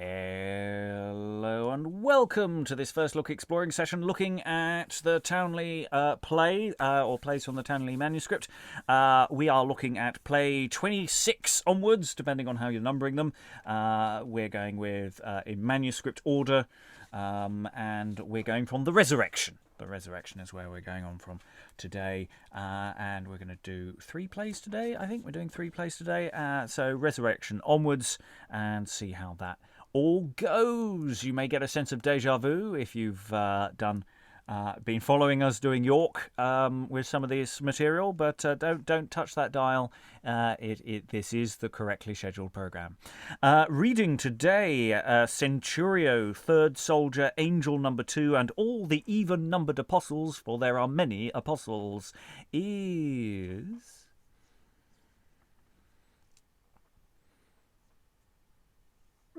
Hello and welcome to this first look exploring session looking at the Towneley play, or plays from the Towneley manuscript. We are looking at play 26 onwards, depending on how you're numbering them. We're going with in manuscript order, and we're going from the Resurrection. The Resurrection is where we're going on from today, and we're going to do 3 plays today. I think we're doing 3 plays today, so Resurrection onwards, and see how that all goes. You may get a sense of deja vu if you've been following us doing York with some of this material, but don't touch that dial. This is the correctly scheduled program. Reading today, Centurio, third soldier, angel number 2, and all the even-numbered apostles, for there are many apostles, is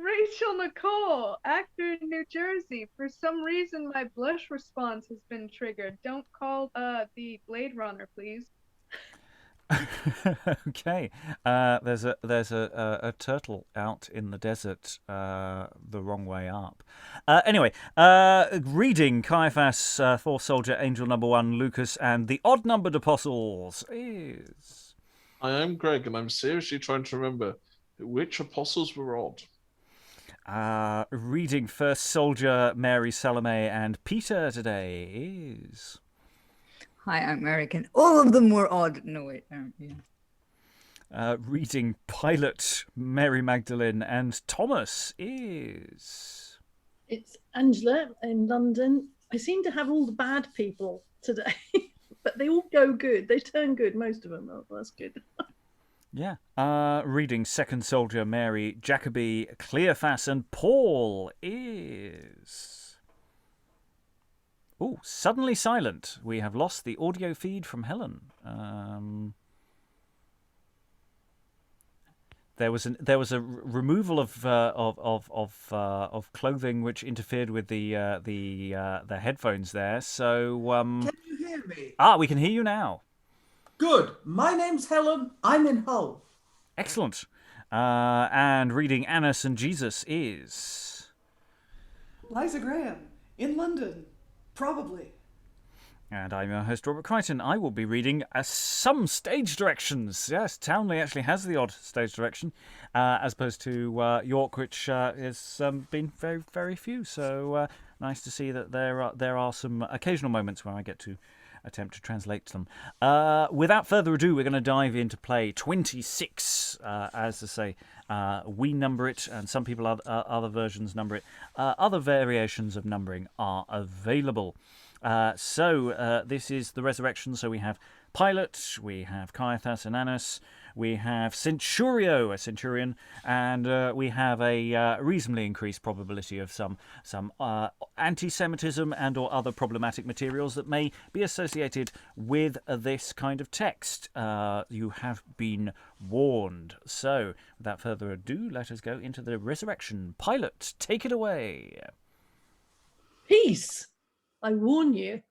Rachael Nicole, actor in New Jersey. For some reason, my blush response has been triggered. Don't call the Blade Runner, please. Okay. There's a turtle out in the desert the wrong way up. Anyway, reading Caiaphas, fourth soldier, angel number 1, Lucas, and the odd-numbered apostles is... I am Greg, and I'm seriously trying to remember which apostles were odd. Reading first soldier, Mary, Salome, and Peter today is... Hi, I'm American. All of them were odd. No, wait. Yeah. Reading Pilate, Mary Magdalen, and Thomas is... It's Angela in London. I seem to have all the bad people today, but they all go good. They turn good, most of them. Oh, that's good. Yeah. Reading second soldier, Mary, Jacobi, Cleophas, and Paul is... Oh, suddenly silent. We have lost the audio feed from Helen. There was a removal of clothing which interfered with the headphones there. So Can you hear me? We can hear you now. Good. My name's Helen. I'm in Hull. Excellent. And reading Annas and Jesus is... Liza Graham, in London, probably. And I'm your host, Robert Crighton. I will be reading some stage directions. Yes, Towneley actually has the odd stage direction, as opposed to York, which has been very, very few. So nice to see that there are some occasional moments where I get to attempt to translate them. Without further ado, we're going to dive into play 26. As I say, we number it, and some people other versions number it. Other variations of numbering are available. So this is the Resurrection. So we have Pilate, we have Caiaphas and Annas, we have Centurio, a centurion, and we have a reasonably increased probability of some anti-Semitism and or other problematic materials that may be associated with this kind of text. You have been warned. So, without further ado, let us go into the Resurrection. Pilate, take it away. Peace, I warn you.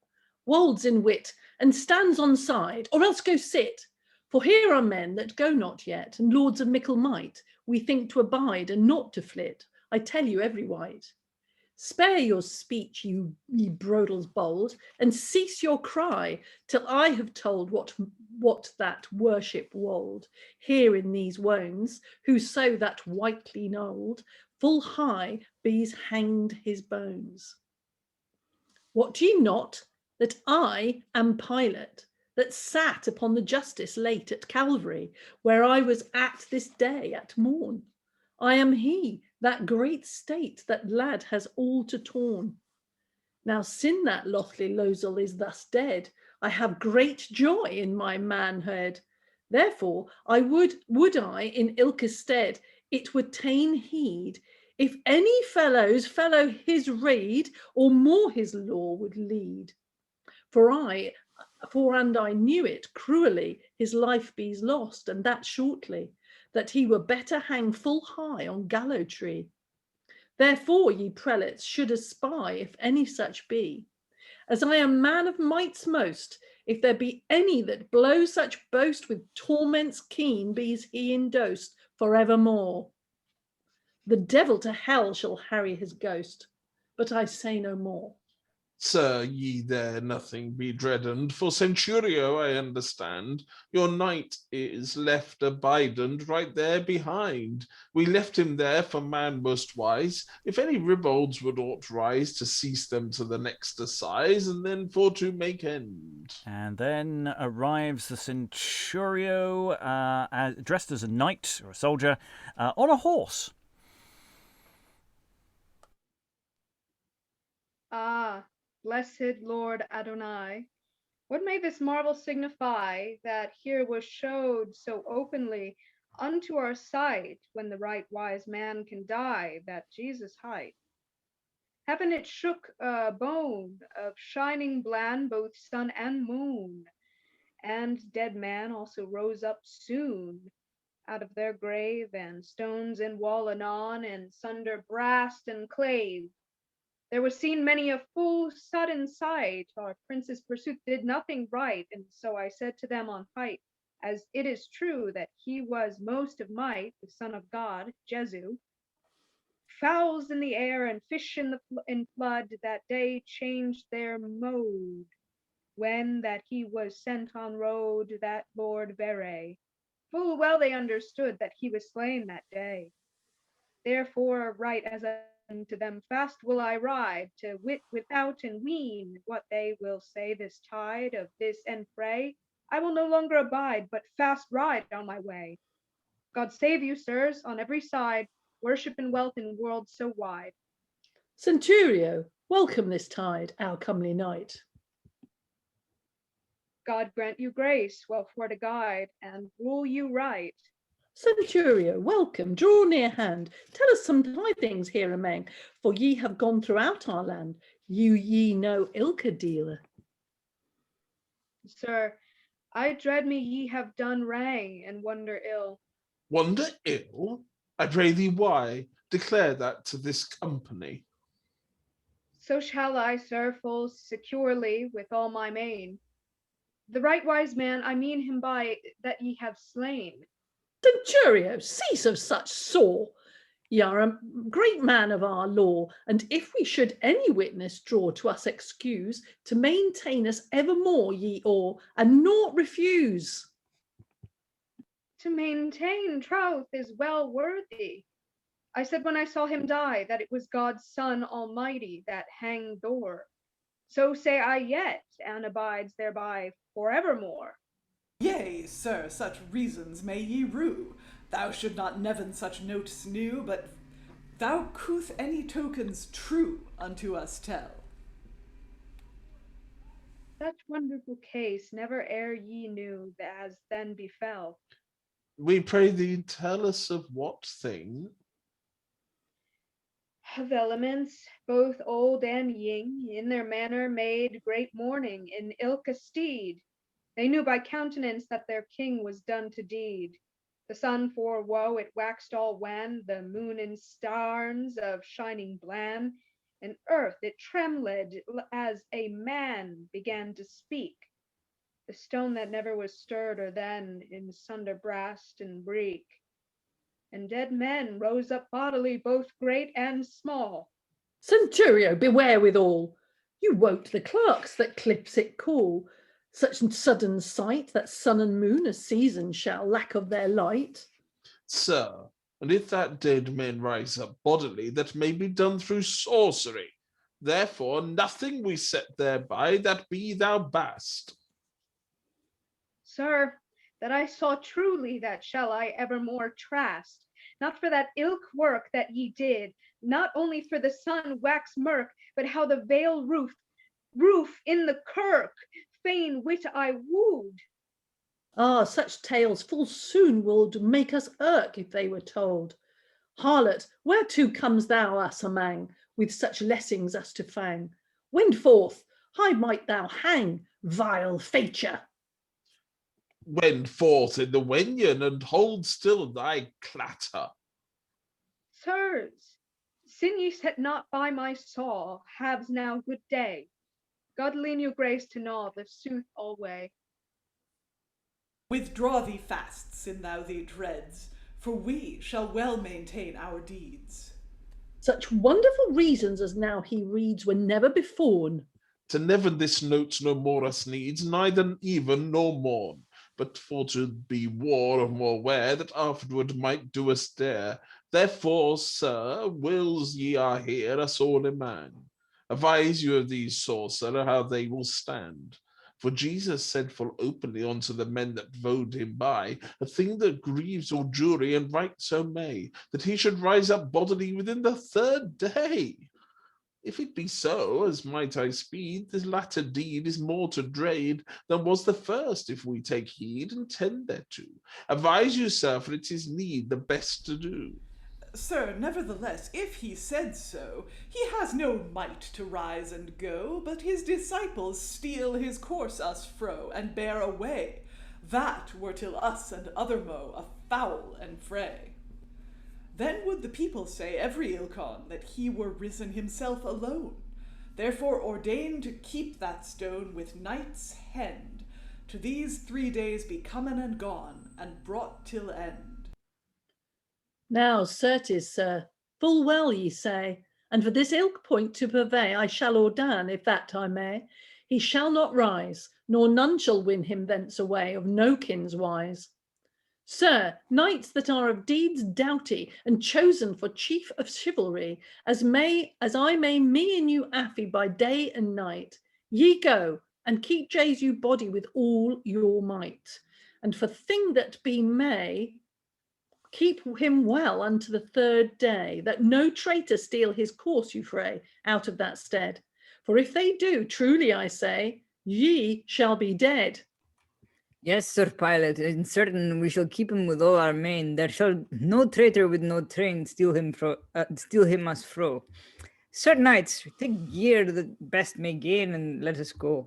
Wolds in wit, and stands on side, or else go sit. For here are men that go not yet, and lords of mickle might, we think to abide and not to flit. I tell you every wight. Spare your speech, ye brodels bold, and cease your cry, till I have told what that worship wold, here in these wones, whoso that whitely knolled, full high bees hanged his bones. What ye not, that I am Pilate, that sat upon the justice late at Calvary, where I was at this day at morn? I am he, that great state that lad has all to torn. Now sin that lothly losel is thus dead, I have great joy in my manhood. Therefore I would I in ilke stead it would ta'en heed, if any fellow his rede, or more his law would lead. For and I knew it cruelly, his life be's lost, and that shortly, that he were better hang full high on gallow tree. Therefore ye prelates should espy, if any such be, as I am man of might's most, if there be any that blow such boast, with torments keen be's he indosed for evermore. The devil to hell shall harry his ghost. But I say no more. Sir, ye there nothing be dreaded, for Centurio, I understand, your knight is left abidant right there behind. We left him there for man most wise. If any ribolds would ought rise, to cease them to the next assize, and then for to make end. And then arrives the Centurio, dressed as a knight or a soldier, on a horse. Ah, blessed Lord Adonai, what may this marvel signify that here was showed so openly unto our sight, when the right wise man can die, that Jesus hight? Heaven it shook a bone of shining bland, both sun and moon, and dead man also rose up soon out of their grave, and stones and wall anon, and sunder brast and clave. There was seen many a full sudden sight. Our prince's pursuit did nothing right, and so I said to them on height, as it is true that he was most of might, the Son of God, Jesu. Fowls in the air and fish in flood that day changed their mode, when that he was sent on road, that Lord Vere. Full well they understood that he was slain that day. Therefore, right as to them fast will I ride, to wit without and ween what they will say this tide of this and fray. I will no longer abide, but fast ride on my way. God save you, sirs, on every side, worship and wealth in worlds so wide. Centurio, welcome this tide, our comely knight. God grant you grace, well for to guide, and rule you right. Centurio, welcome, draw near hand. Tell us some tidings here among, for ye have gone throughout our land. Ye know ilka dealer. Sir, I dread me ye have done wrang and wonder ill. Wonder ill? I pray thee why? Declare that to this company. So shall I, sir, full securely with all my main. The right wise man, I mean him by that ye have slain. Centurio, cease of such saw. Ye are a great man of our law, and if we should any witness draw to us excuse, to maintain us evermore ye awe, and naught refuse. To maintain troth is well worthy. I said when I saw him die, that it was God's Son Almighty that hanged o'er. So say I yet, and abides thereby forevermore. Yea, sir, such reasons may ye rue. Thou should not neven such notes new, but thou couth any tokens true unto us tell. Such wonderful case never ere ye knew as then befell. We pray thee tell us of what thing? Of elements, both old and ying, in their manner made great mourning in ilka steed. They knew by countenance that their king was done to deed. The sun for woe it waxed all wan, the moon in starns of shining bland, and earth it trembled as a man began to speak. The stone that never was stirred or then in sunder brast and break. And dead men rose up bodily, both great and small. Centurio, beware withal. You wot the clerks that clips it call. Such sudden sight that sun and moon a season shall lack of their light. Sir, and if that dead men rise up bodily, that may be done through sorcery. Therefore nothing we set thereby that be thou bast. Sir, that I saw truly that shall I evermore trust, not for that ilk work that ye did, not only for the sun wax murk, but how the veil roof in the kirk, fain wit I wooed. Ah, such tales full soon would make us irk if they were told. Harlot, whereto comes thou us amang, with such lessings as to fang? Wend forth, high might thou hang, vile feature. Wend forth in the wenyon, and hold still thy clatter. Sirs, sin ye set not by my saw, haves now good day. God lean you grace to gnaw the sooth alway. Withdraw thee fast, sin thou thee dreads, for we shall well maintain our deeds. Such wonderful reasons as now he reads were never beforn. To never this note no more us needs, neither even nor mourn, but for to be war of more ware, that afterward might do us dare. Therefore, sir, wills ye are here, us all in man. Advise you of these sores, sir, how they will stand. For Jesus said full openly unto the men that vowed him by, a thing that grieves all jury, and right so may, that he should rise up bodily within the 3rd day. If it be so, as might I speed, this latter deed is more to dread than was the first, if we take heed and tend thereto. Advise you, sir, for it is need the best to do. Sir, nevertheless, if he said so, he has no might to rise and go, but his disciples steal his course us fro, and bear away. That were till us and other mo a foul and fray. Then would the people say every ilcon that he were risen himself alone. Therefore ordain to keep that stone with night's hend, to these 3 days be comen and gone, and brought till end. Now, certes, sir, full well ye say, and for this ilk point to purvey, I shall ordain, if that I may, he shall not rise, nor none shall win him thence away, of no kin's wise. Sir, knights that are of deeds doughty, and chosen for chief of chivalry, as I may me and you affy by day and night, ye go, and keep Jesu body with all your might. And for thing that be may, keep him well unto the 3rd day, that no traitor steal his course, you fray, out of that stead. For if they do, truly I say, ye shall be dead. Yes, Sir Pilate, and certain we shall keep him with all our main. There shall no traitor with no train steal him us fro. Sir knights, take gear that best may gain, and let us go.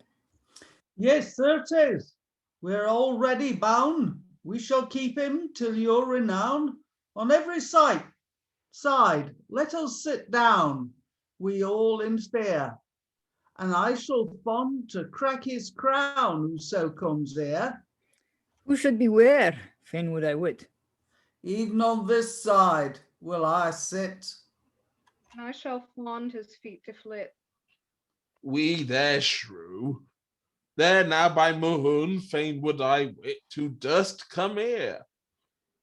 Yes, certes, we're already bound. We shall keep him till your renown. On every side, let us sit down, we all in fear. And I shall fond to crack his crown, whoso comes here. Who should beware? Fain would I wit. Even on this side will I sit. And I shall flaunt his feet to flit. We there shrew. There now by Mohun, fain would I wit, who durst come here.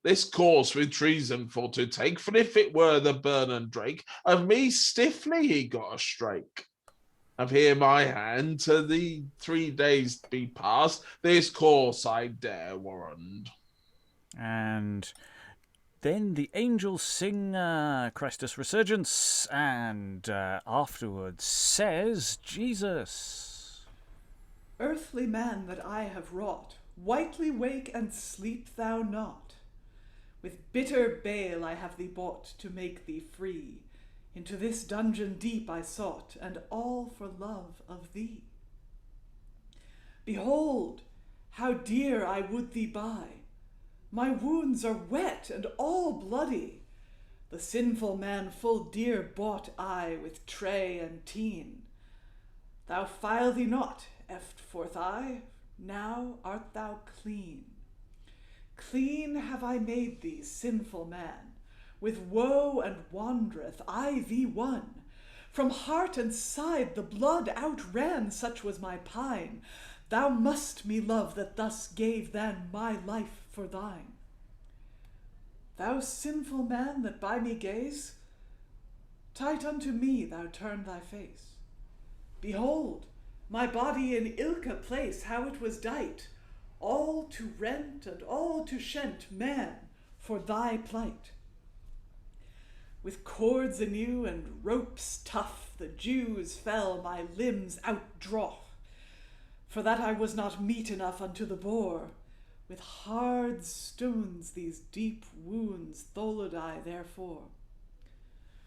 This course with treason for to take, for if it were the Burnen Drake, of me stiffly he got a strike. Of here my hand, to the 3 days be past, this course I dare warrant. And then the angels sing Christus Resurgence, and afterwards says Jesus. Earthly man that I have wrought, whitely wake and sleep thou not. With bitter bale I have thee bought to make thee free. Into this dungeon deep I sought, and all for love of thee. Behold, how dear I would thee buy. My wounds are wet and all bloody. The sinful man full dear bought I with tray and teen. Thou file thee not, eft forth I, now art thou clean. Clean have I made thee, sinful man. With woe and wandereth I thee won. From heart and side the blood outran, such was my pine. Thou must me love that thus gave then my life for thine. Thou sinful man that by me gaze, tight unto me thou turn thy face. Behold, my body in ilka place, how it was dight, all to rent and all to shent, man, for thy plight. With cords anew and ropes tough, the Jews fell my limbs outdraw. For that I was not meet enough unto the boar, with hard stones these deep wounds tholed I therefore.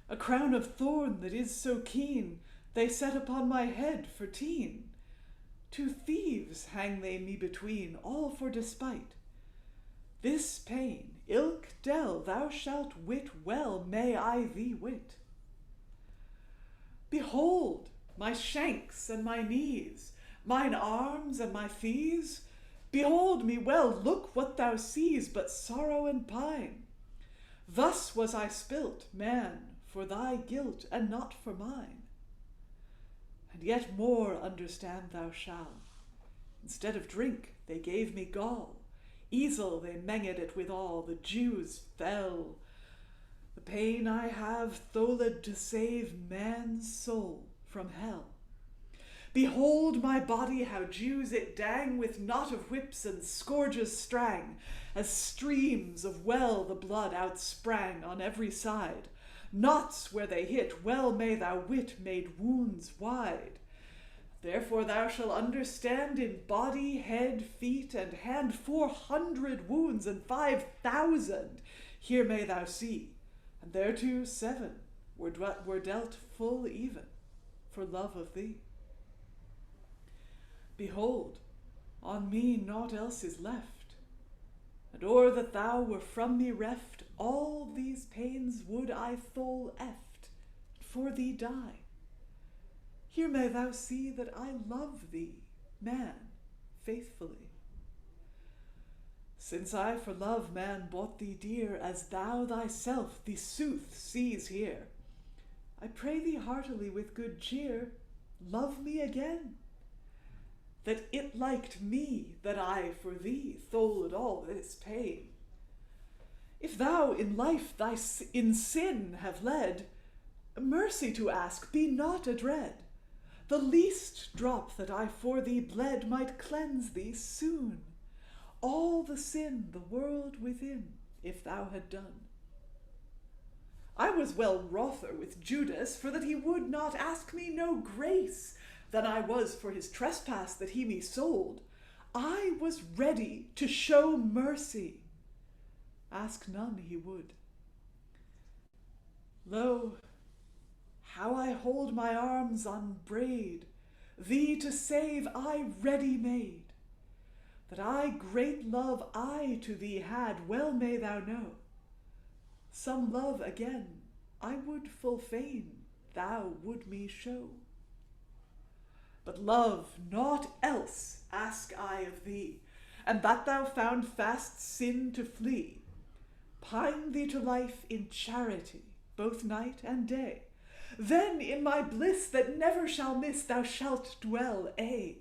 A crown of thorn that is so keen, they set upon my head for teen. 2 thieves hang they me between, all for despite. This pain, ilk dell, thou shalt wit well, may I thee wit. Behold, my shanks and my knees, mine arms and my thees. Behold me well, look what thou sees, but sorrow and pine. Thus was I spilt, man, for thy guilt, and not for mine. And yet more understand thou shalt. Instead of drink, they gave me gall. Easel they menged it withal, the Jews fell. The pain I have tholed to save man's soul from hell. Behold my body, how Jews it dang, with knot of whips and scourges strang, as streams of well the blood outsprang on every side. Knots where they hit, well may thou wit, made wounds wide. Therefore thou shalt understand in body, head, feet, and hand 400 wounds and 5,000. Here may thou see, and thereto 7 were dealt full even for love of thee. Behold, on me naught else is left, and or that thou were from me reft, all these pains would I thole eft, and for thee die. Here may thou see that I love thee, man, faithfully. Since I for love, man, bought thee dear, as thou thyself the sooth sees here, I pray thee heartily with good cheer, love me again, that it liked me that I for thee tholed all this pain. If thou in life in sin have led, mercy to ask, be not adread. The least drop that I for thee bled might cleanse thee soon. All the sin the world within, if thou had done. I was well wrother with Judas, for that he would not ask me no grace, than I was for his trespass that he me sold. I was ready to show mercy. Ask none he would. Lo, how I hold my arms unbraid, thee to save I ready made. That I great love I to thee had, well may thou know. Some love again I would full fain thou would me show. But love, naught else ask I of thee, and that thou found fast sin to flee. Pine thee to life in charity, both night and day. Then in my bliss that never shall miss thou shalt dwell aye.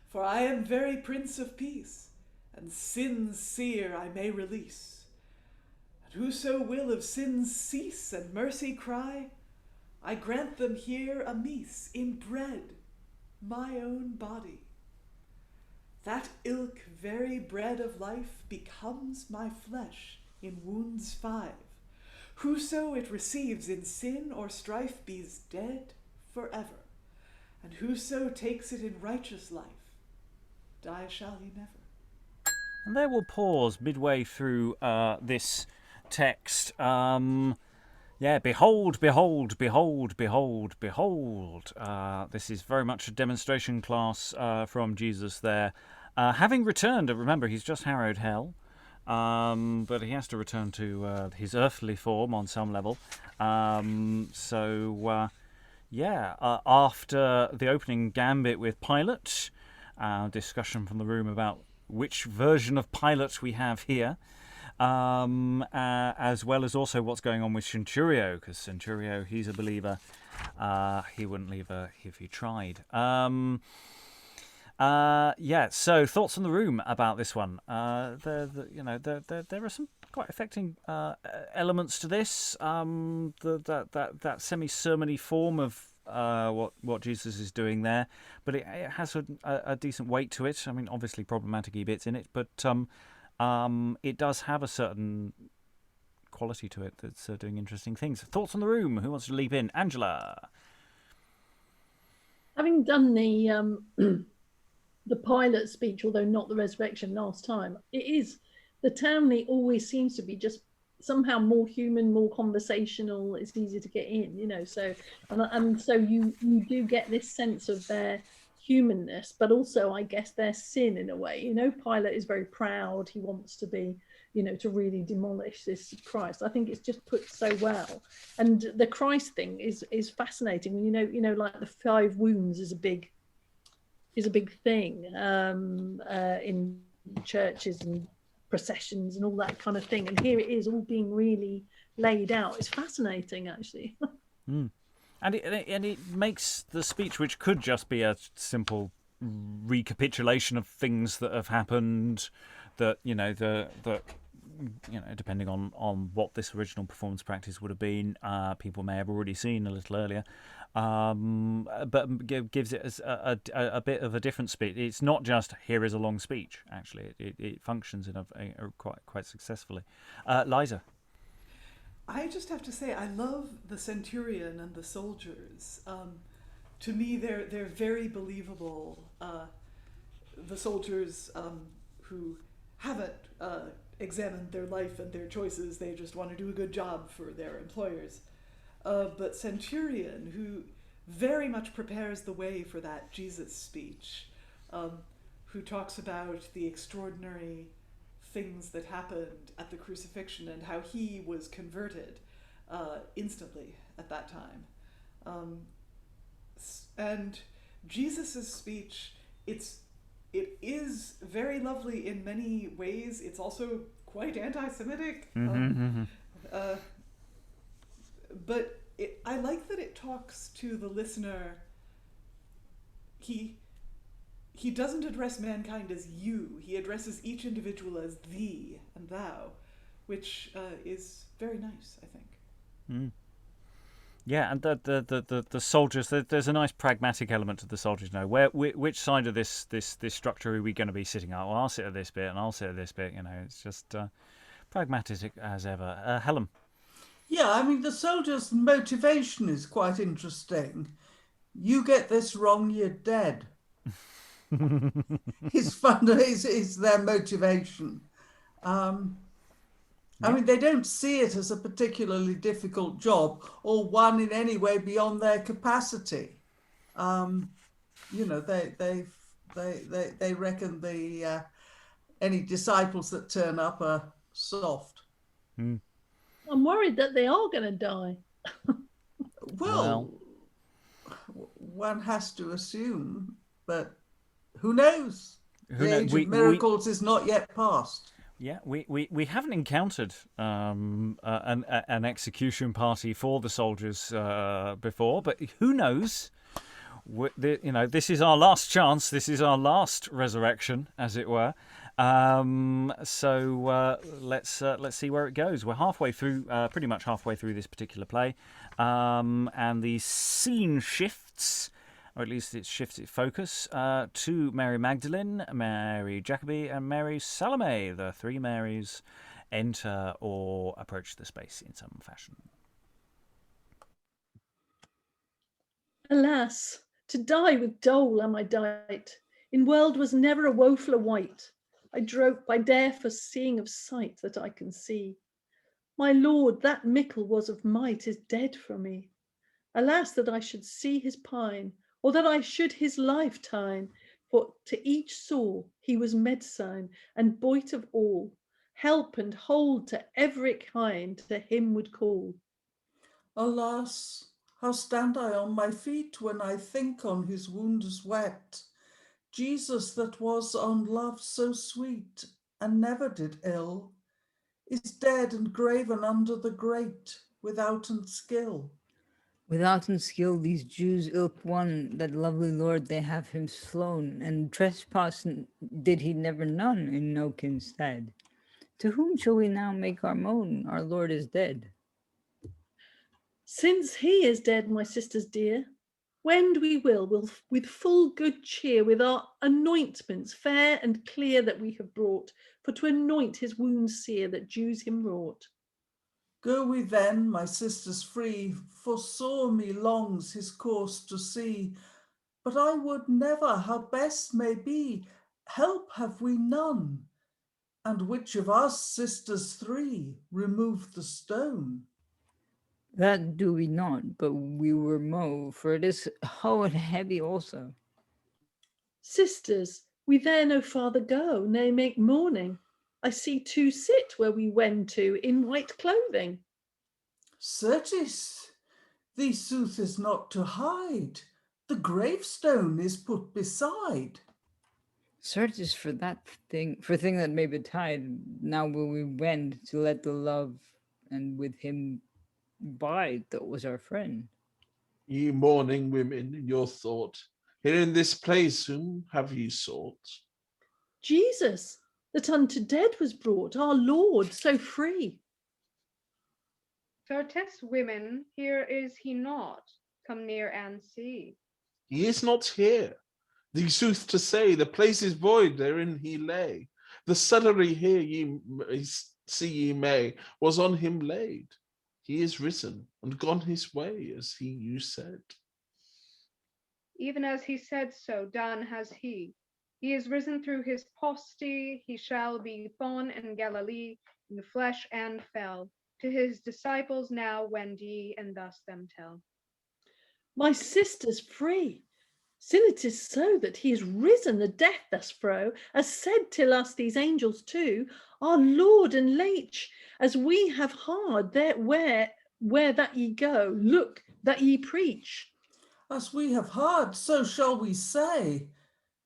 For I am very Prince of Peace, and sin's seer I may release. And whoso will of sins cease and mercy cry, I grant them here a mease in bread, my own body. That ilk very bread of life becomes my flesh in wounds 5. Whoso it receives in sin or strife be's dead forever, and whoso takes it in righteous life, die shall he never. And there we'll pause midway through this text. Yeah, behold, behold, behold, behold, behold. This is very much a demonstration class from Jesus there. Having returned, remember, he's just harrowed hell, but he has to return to his earthly form on some level. After the opening gambit with Pilate, discussion from the room about which version of Pilate we have here. As well as also what's going on with Centurio, because Centurio, he's a believer. He wouldn't leave her if he tried. So thoughts from the room about this one. There are some quite affecting elements to this. That semi-sermon-y form of what Jesus is doing there, but it has a decent weight to it. I mean, obviously problematic-y bits in it, but it does have a certain quality to it that's doing interesting things. Thoughts on the room? Who wants to leap in? Angela. Having done the Pilate speech, although not the resurrection last time, the Towneley always seems to be just somehow more human, more conversational. It's easier to get in, so so you do get this sense of their humanness, but also I guess their sin in a way. Pilate is very proud. He wants to be, to really demolish this Christ. I think it's just put so well. And the Christ thing is fascinating. Like the 5 wounds is a big thing in churches and processions and all that kind of thing. And here it is all being really laid out. It's fascinating, actually. And it makes the speech, which could just be a simple recapitulation of things that have happened, that depending on what this original performance practice would have been, people may have already seen a little earlier, but gives it a bit of a different speech. It's not just here is a long speech. Actually, it functions in a quite successfully. Liza. I just have to say, I love the centurion and the soldiers. To me, they're very believable. The soldiers who haven't examined their life and their choices, they just want to do a good job for their employers. But centurion, who very much prepares the way for that Jesus speech, who talks about the extraordinary things that happened at the crucifixion and how he was converted instantly at that time. And Jesus's speech, it is very lovely in many ways. It's also quite anti-Semitic. But I like that it talks to the listener. He doesn't address mankind as you. He addresses each individual as thee and thou, which is very nice, I think. Yeah, and the soldiers. There's a nice pragmatic element to the soldiers. Now, which side of this structure are we going to be sitting at? Well, I'll sit at this bit, and I'll sit at this bit. It's just pragmatic as ever. Helen. Yeah, I mean, the soldiers' motivation is quite interesting. You get this wrong, you're dead. is their motivation. I mean, they don't see it as a particularly difficult job or one in any way beyond their capacity. They reckon any disciples that turn up are soft. I'm worried that they are going to die. Well, one has to assume, but who knows? The age of miracles is not yet past. Yeah, we haven't encountered an execution party for the soldiers before, but who knows? This is our last chance. This is our last resurrection, as it were. So let's see where it goes. We're halfway through, pretty much halfway through this particular play, and the scene shifts, or at least it shifts its focus, to Mary Magdalene, Mary Jacobi, and Mary Salome. The three Marys enter or approach the space in some fashion. Alas, to die with dole am I dight. In world was never a wofuller wight. I drope by dare for seeing of sight that I can see. My lord, that mickle was of might, is dead from me. Alas, that I should see his pine, or that I should his life tine, for to each sore he was medicine, and boit of all, help and hold to every kind to him would call. Alas, how stand I on my feet when I think on his wounds wept? Jesus that was on love so sweet, and never did ill, is dead and graven under the grate, withouten skill. Withouten skill these Jews ilk one, that lovely Lord they have him slown, and trespass did he never none in no kin's stead. To whom shall we now make our moan? Our Lord is dead. Since he is dead, my sisters dear, wend we will with full good cheer, with our anointments fair and clear that we have brought, for to anoint his wounds sere that Jews him wrought. Go we then, my sisters free, for sore me longs his course to see. But I would never, how best may be, help have we none. And which of us sisters three removed the stone? That do we not, but we were moe, for it is how and heavy also. Sisters, we there no farther go, nay make mourning. I see two sit where we wend to in white clothing. Certes, thee sooth is not to hide. The gravestone is put beside. Certes for thing that may betide, now will we wend to let the love and with him bide that was our friend. Ye mourning women, in your thought, here in this place whom have ye sought? Jesus, that unto dead was brought, our Lord, so free. Certes, women, here is he not. Come near and see. He is not here. The sooth to say, the place is void therein he lay. The suddenly here ye see ye may, was on him laid. He is risen and gone his way, as he you said. Even as he said so, done has he. He is risen through his posty, he shall be born in Galilee, in the flesh and fell. To his disciples now wend ye, and thus them tell. My sisters free, sin it is so that he is risen, the death thus fro, as said till us these angels too, our Lord and Leech, as we have hard there where that ye go, look that ye preach. As we have heard, so shall we say.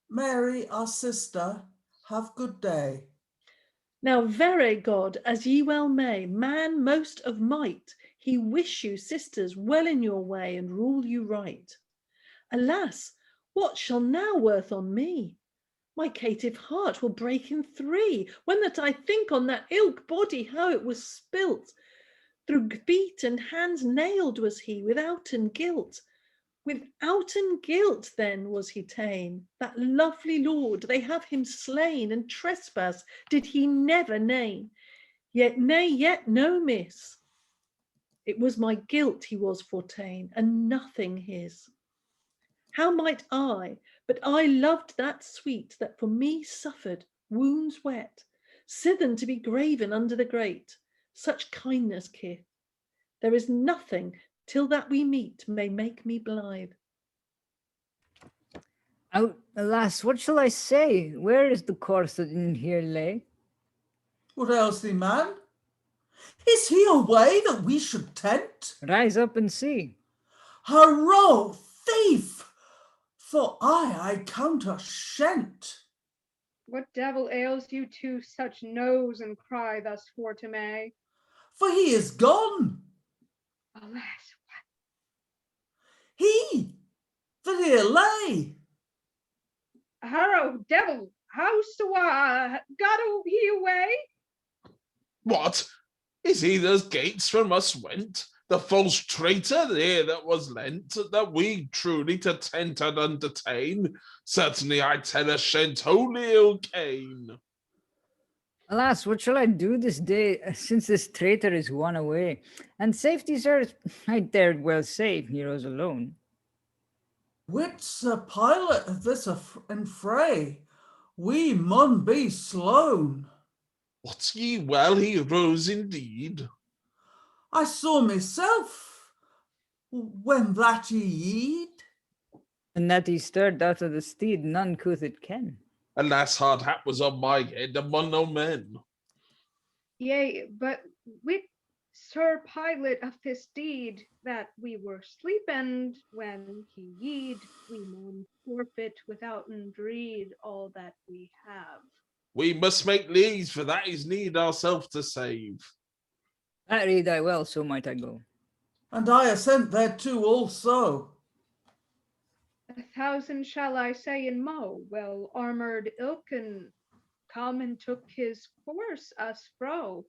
Mary, our sister, have good day. Now verre God, as ye well may, man most of might, he wish you, sisters, well in your way and rule you right. Alas, what shall now worth on me? My caitiff heart will break in three, when that I think on that ilk body, how it was spilt. Through feet and hands nailed was he, withouten guilt. Withouten guilt then was he ta'en, that lovely Lord, they have him slain, and trespass did he never name. Yet nay, yet no miss. It was my guilt he was forta'en, and nothing his. How might I, but I loved that sweet that for me suffered, wounds wet, sithen to be graven under the grate, such kindness kith. There is nothing till that we meet may make me blithe. Out, alas, what shall I say? Where is the corse that in here lay? What ails thee, man? Is he away that we should tent? Rise up and see. Hurrah, thief! For I count a shent. What devil ails you to such nose and cry thus for to May? For he is gone. Alas, He that here lay. Harrow, devil, house to got he away? What? Is he those gates from us went? The false traitor there that was lent, that we truly to tent and entertain? Certainly I tell a shent wholly ill cane. Alas, what shall I do this day, since this traitor is won away? And safety, sir, I dared well say, he rose alone. With Sir Pilate of this affray, we mun be slown. Wot ye well, he rose indeed. I saw myself when that ye yeed. And that he stirred out of the steed, none could it ken. Alas, hard hap was on my head among no men. Yea, but with Sir Pilate of this deed that we were sleepend when he yeed, we mun forfeit withouten dreed all that we have. We must make leagues, for that is need ourselves to save. That read I well, so might I go. And I assent thereto also. 1,000 shall I say in mo, well armored ilken come and took his course us fro,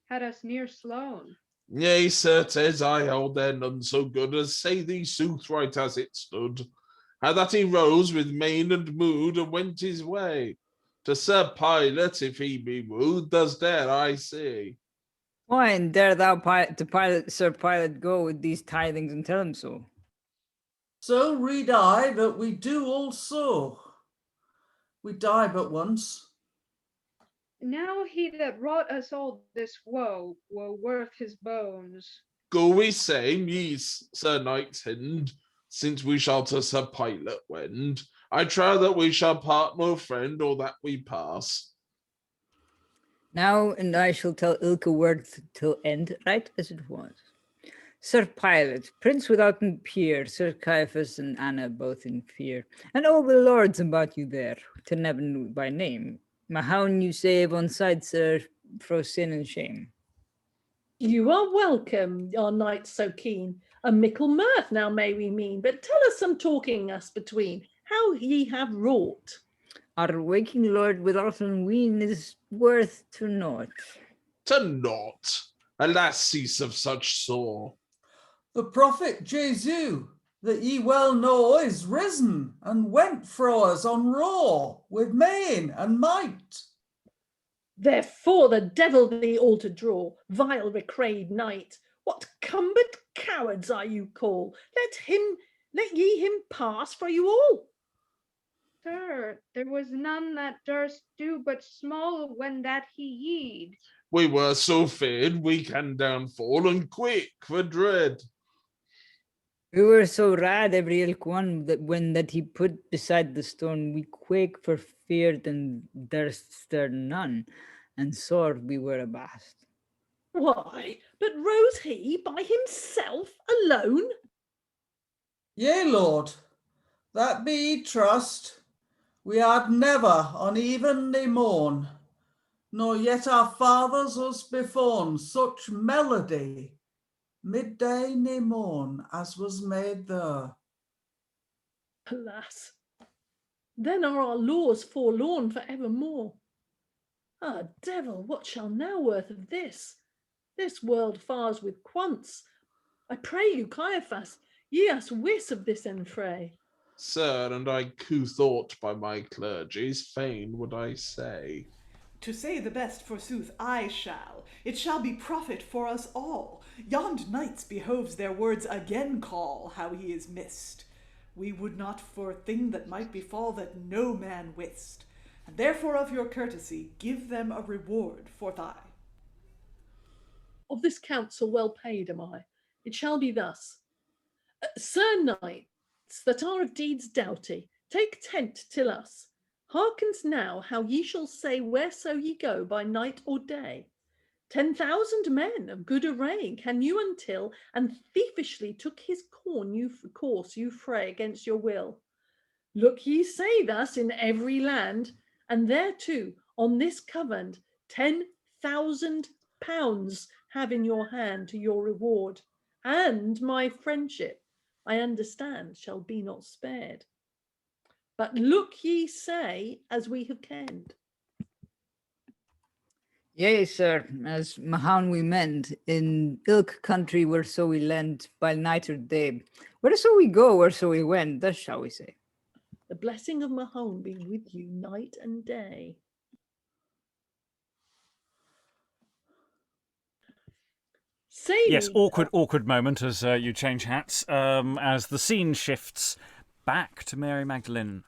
had us near slown. Yea, certes, I hold there none so good as say thee sooth right as it stood. How that he rose with mane and mood and went his way. To Sir Pilate, if he be wooed, does dare I see. Why, and dare thou to Sir Pilate go with these tidings and tell him so? So read I that we do also. We die but once. Now he that wrought us all this woe worth his bones. Go we same, ye Sir Knights Hind, since we shall to Sir Pilate wend. I trow that we shall part no friend, or that we pass. Now, and I shall tell ilke word till end, right as it was. Sir Pilate, prince without peer, Sir Caiaphas and Anna both in fear, and all the lords about you there, to never knew by name. Mahown you save on side, sir, fro sin and shame. You are welcome, our knights so keen. A mickle mirth now may we mean, but tell us some talking us between, how ye have wrought. Our waking lord without unween is worth to naught. To naught. Alas, cease of such sore. The prophet Jesu, that ye well know, is risen and went fro us on raw with main and might. Therefore the devil thee all to draw, vile recreed knight. What cumbered cowards are you call? Let ye him pass for you all. Sir, there was none that durst do but small when that he yeed. We were so feared we can downfall and quick for dread. We were so rad every ilk one that when that he put beside the stone, we quake for fear and durst stir none, and sore we were abashed. Why, but rose he by himself alone? Yea, Lord, that be trust. We had never on even day morn, nor yet our fathers us before such melody, midday ne morn, as was made there. Alas, then are our laws forlorn for evermore. Ah, devil, what shall now worth of this? This world fars with quants. I pray you, Caiaphas, ye us wis of this enfray. Sir, and I thought by my clergies, fain would I say. To say the best, forsooth, I shall. It shall be profit for us all. Yond knights behoves their words again call, how he is missed. We would not for a thing that might befall that no man wist. And therefore of your courtesy give them a reward, forth I. Of this counsel well paid am I. It shall be thus. Sir knights that are of deeds doughty, take tent till us. Hearkens now how ye shall say whereso ye go by night or day. 10,000 men of good array can you until, and thiefishly took his course you fray against your will. Look ye say thus in every land, and thereto on this covent 10,000 pounds have in your hand to your reward, and my friendship, I understand, shall be not spared. But look ye say as we have kenned. Yea, sir, as Mahown we mend, in ilk country whereso we lend, by night or day. Whereso we go, whereso we wend, thus shall we say. The blessing of Mahown be with you night and day. Say Yes, me, awkward moment as you change hats, as the scene shifts back to Mary Magdalene.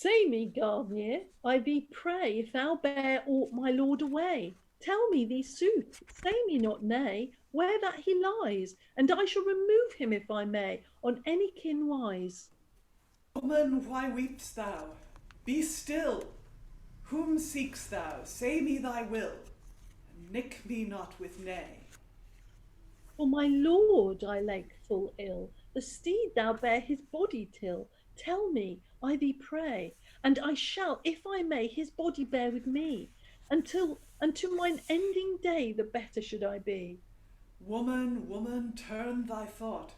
say me, Garnier, I thee pray, if thou bear aught my lord away, tell me thee sooth, say me not nay, where that he lies, and I shall remove him if I may, on any kin wise. Woman, why weep'st thou? Be still. Whom seek'st thou? Say me thy will, and nick me not with nay. For my lord I like full ill, the steed thou bear his body till, tell me, I thee pray, and I shall, if I may, his body bear with me, unto mine ending day the better should I be. Woman, turn thy thought.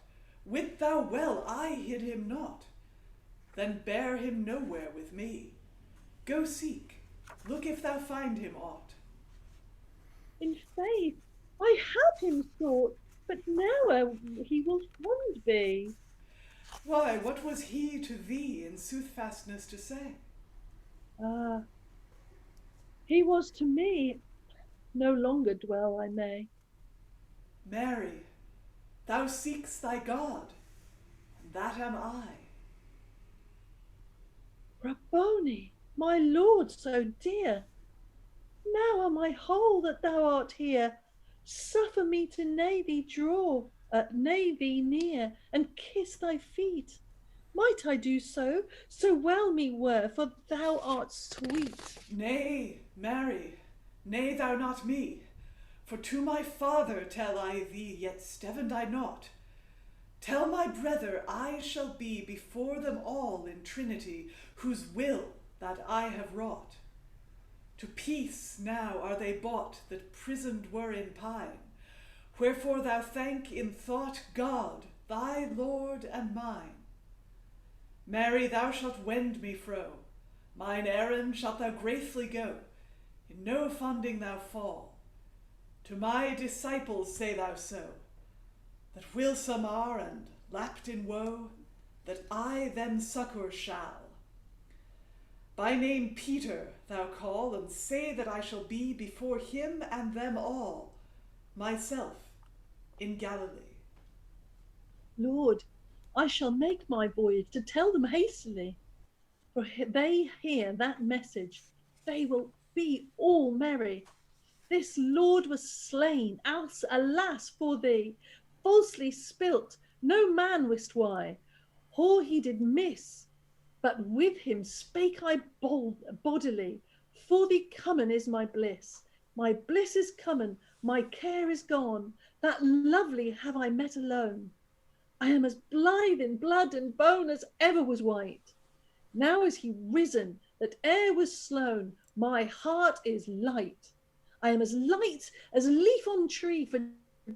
Wit thou well I hid him not. Then bear him nowhere with me. Go seek, look if thou find him aught. In faith, I had him sought, but now he will fond be. Why, what was he to thee in soothfastness to say? He was to me, no longer dwell I may. Mary, thou seek'st thy God, and that am I. Rabboni, my lord so dear, now am I whole that thou art here. Suffer me to neigh thee near, and kiss thy feet. Might I do so? So well me were, for thou art sweet. Nay, Mary, nay thou not me, For to my father tell I thee, yet stevened I not. Tell my brother I shall be before them all in Trinity, whose will that I have wrought. To peace now are they bought that prisoned were in pine, wherefore thou thank in thought God, thy Lord and mine. Mary, thou shalt wend me fro, mine errand shalt thou gracefully go, in no funding thou fall. To my disciples say thou so, that wilsome are and lapped in woe, that I them succour shall. By name Peter thou call, and say that I shall be before him and them all, myself in Galilee. Lord, I shall make my voyage to tell them hastily, for they hear that message, they will be all merry. This Lord was slain, else, alas, for thee, falsely spilt, no man wist why, or he did miss, but with him spake I bodily, for thee comen is my bliss is comen, my care is gone, that lovely have I met alone. I am as blithe in blood and bone as ever was white. Now is he risen, that e'er was slown, my heart is light. I am as light as a leaf on tree, for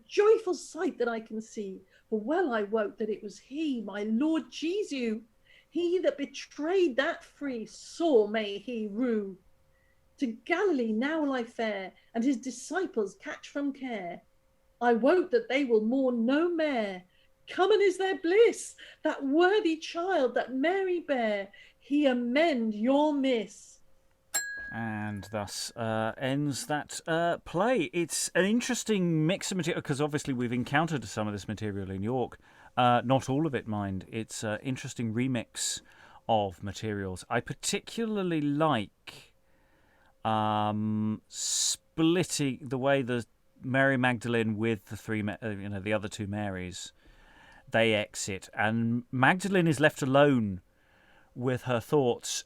joyful sight that I can see. For well I wot that it was he, my Lord Jesu, he that betrayed that free, sore may he rue. To Galilee now will I fare, and his disciples catch from care. I wot that they will mourn no more. Comen is their bliss, that worthy child that Mary bare, he amend your miss. And thus ends that play. It's an interesting mix of material, because obviously we've encountered some of this material in York. Not all of it, mind. It's an interesting remix of materials. I particularly like splitting the way the Mary Magdalene with the three, the other two Marys, they exit, and Magdalene is left alone with her thoughts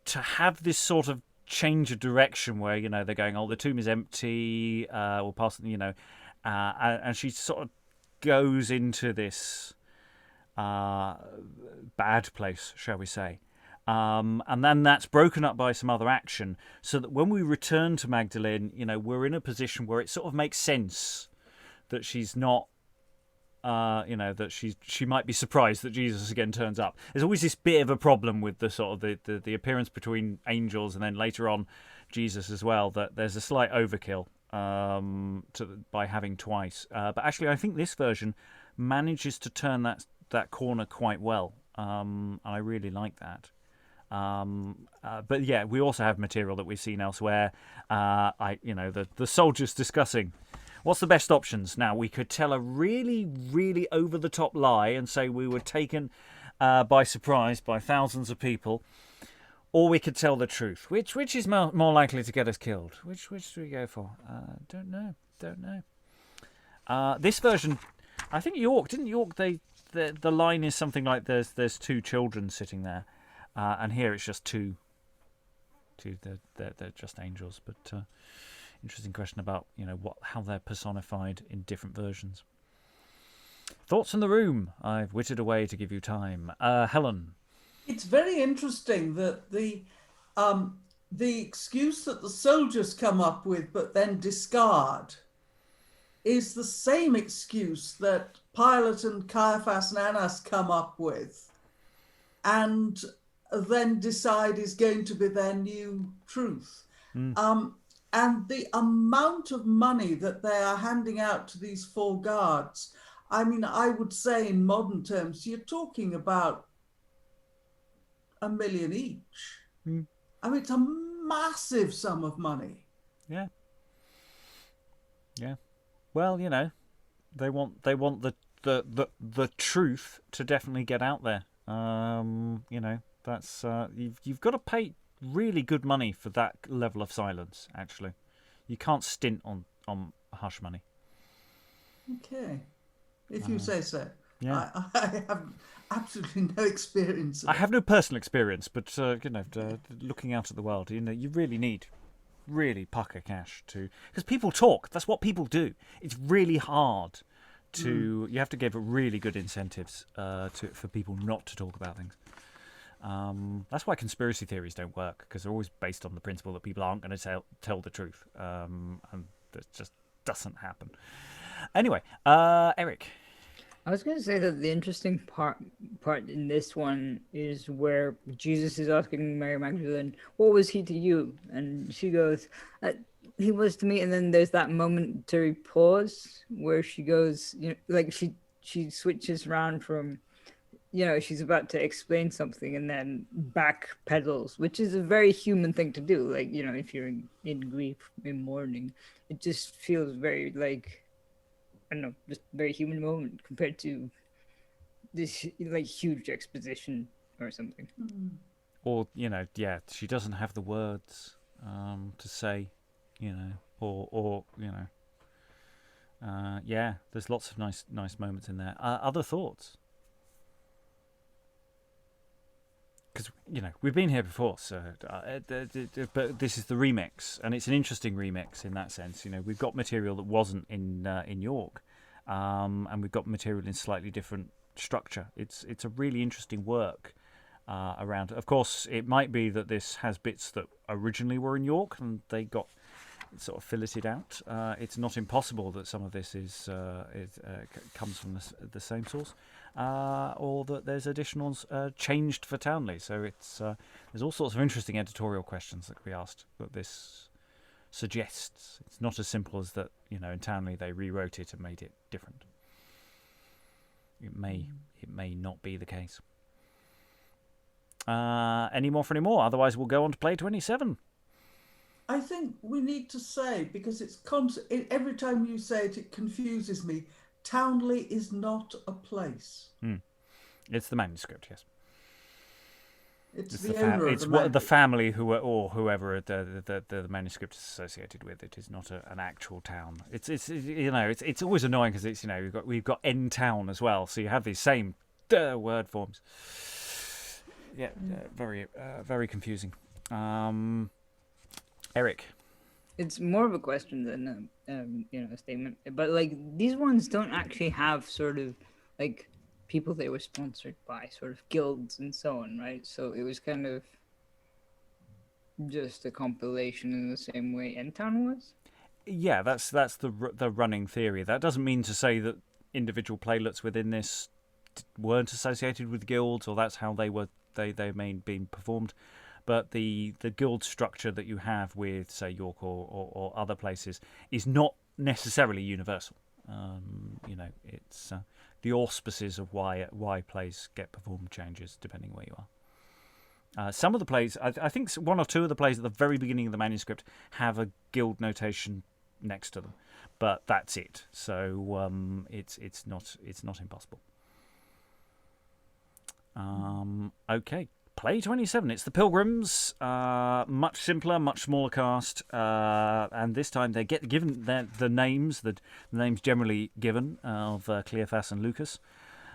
to have this sort of change of direction where, they're going, oh, the tomb is empty, we'll pass, and she sort of goes into this bad place, shall we say. And then that's broken up by some other action, so that when we return to Magdalene, we're in a position where it sort of makes sense that she's not, that she might be surprised that Jesus again turns up. There's always this bit of a problem with the sort of the appearance between angels and then later on Jesus as well, that there's a slight overkill by having twice. But actually, I think this version manages to turn that corner quite well. And I really like that. But yeah, we also have material that we've seen elsewhere. The soldiers discussing what's the best options. Now, we could tell a really, really over-the-top lie and say we were taken by surprise by thousands of people, or we could tell the truth. Which is more likely to get us killed? Which do we go for? Don't know. This version, I think Didn't York? The line is something like there's two children sitting there, and here it's just two. They're just angels, but. Interesting question about how they're personified in different versions. Thoughts in the room? I've witted away to give you time. Helen. It's very interesting that the excuse that the soldiers come up with but then discard is the same excuse that Pilate and Caiaphas and Annas come up with and then decide is going to be their new truth. And the amount of money that they are handing out to these four guards, I mean, I would say in modern terms, you're talking about $1 million each. I mean, it's a massive sum of money. Yeah. Well, they want the truth to definitely get out there. That's you've got to pay really good money for that level of silence. Actually, you can't stint on hush money. Okay, if you say so. Yeah, I have absolutely no experience. I have no personal experience, but looking out at the world, you really need really pucker cash to, because people talk. That's what people do. It's really hard to. You have to give really good incentives for people not to talk about things. That's why conspiracy theories don't work, because they're always based on the principle that people aren't going to tell the truth, and that just doesn't happen. Anyway, Eric. I was going to say that the interesting part in this one is where Jesus is asking Mary Magdalene, "What was he to you?" And she goes, "He was to me." And then there's that momentary pause where she goes, like she switches around from, she's about to explain something and then back pedals, which is a very human thing to do. Like, if you're in grief, in mourning, it just feels very like, I don't know, just a very human moment compared to this like huge exposition or something. Or, she doesn't have the words to say, there's lots of nice moments in there. Other thoughts? Because, we've been here before, so but this is the remix, and it's an interesting remix in that sense. We've got material that wasn't in York, and we've got material in slightly different structure. It's a really interesting work around. Of course, it might be that this has bits that originally were in York, and they got sort of filleted out. It's not impossible that some of this comes from the same source. Or that there's additionals changed for Townley. So there's all sorts of interesting editorial questions that could be asked that this suggests. It's not as simple as that, in Townley they rewrote it and made it different. It may not be the case. Any more for any more? Otherwise we'll go on to play 27. I think we need to say, because every time you say it, it confuses me. Townley is not a place. It's the manuscript, yes. It's the owner of the manuscript. The family or whoever the manuscript is associated with. It is not an actual town. It's always annoying because it's we've got N town as well, so you have these same word forms. Yeah, very very confusing. Eric. It's more of a question than a statement. But like these ones don't actually have sort of like people they were sponsored by, sort of guilds and so on, right? So it was kind of just a compilation in the same way N-Town was. Yeah, that's the running theory. That doesn't mean to say that individual playlets within this weren't associated with guilds, or that's how they may been performed. But the guild structure that you have with, say, York or other places is not necessarily universal. It's the auspices of why plays get performed changes depending where you are. Some of the plays, I think one or two of the plays at the very beginning of the manuscript have a guild notation next to them, but that's it. So it's not impossible. Okay. Play 27. It's the Pilgrims. Much simpler, much smaller cast, and this time they get given the names. The names generally given of Cleophas and Lucas,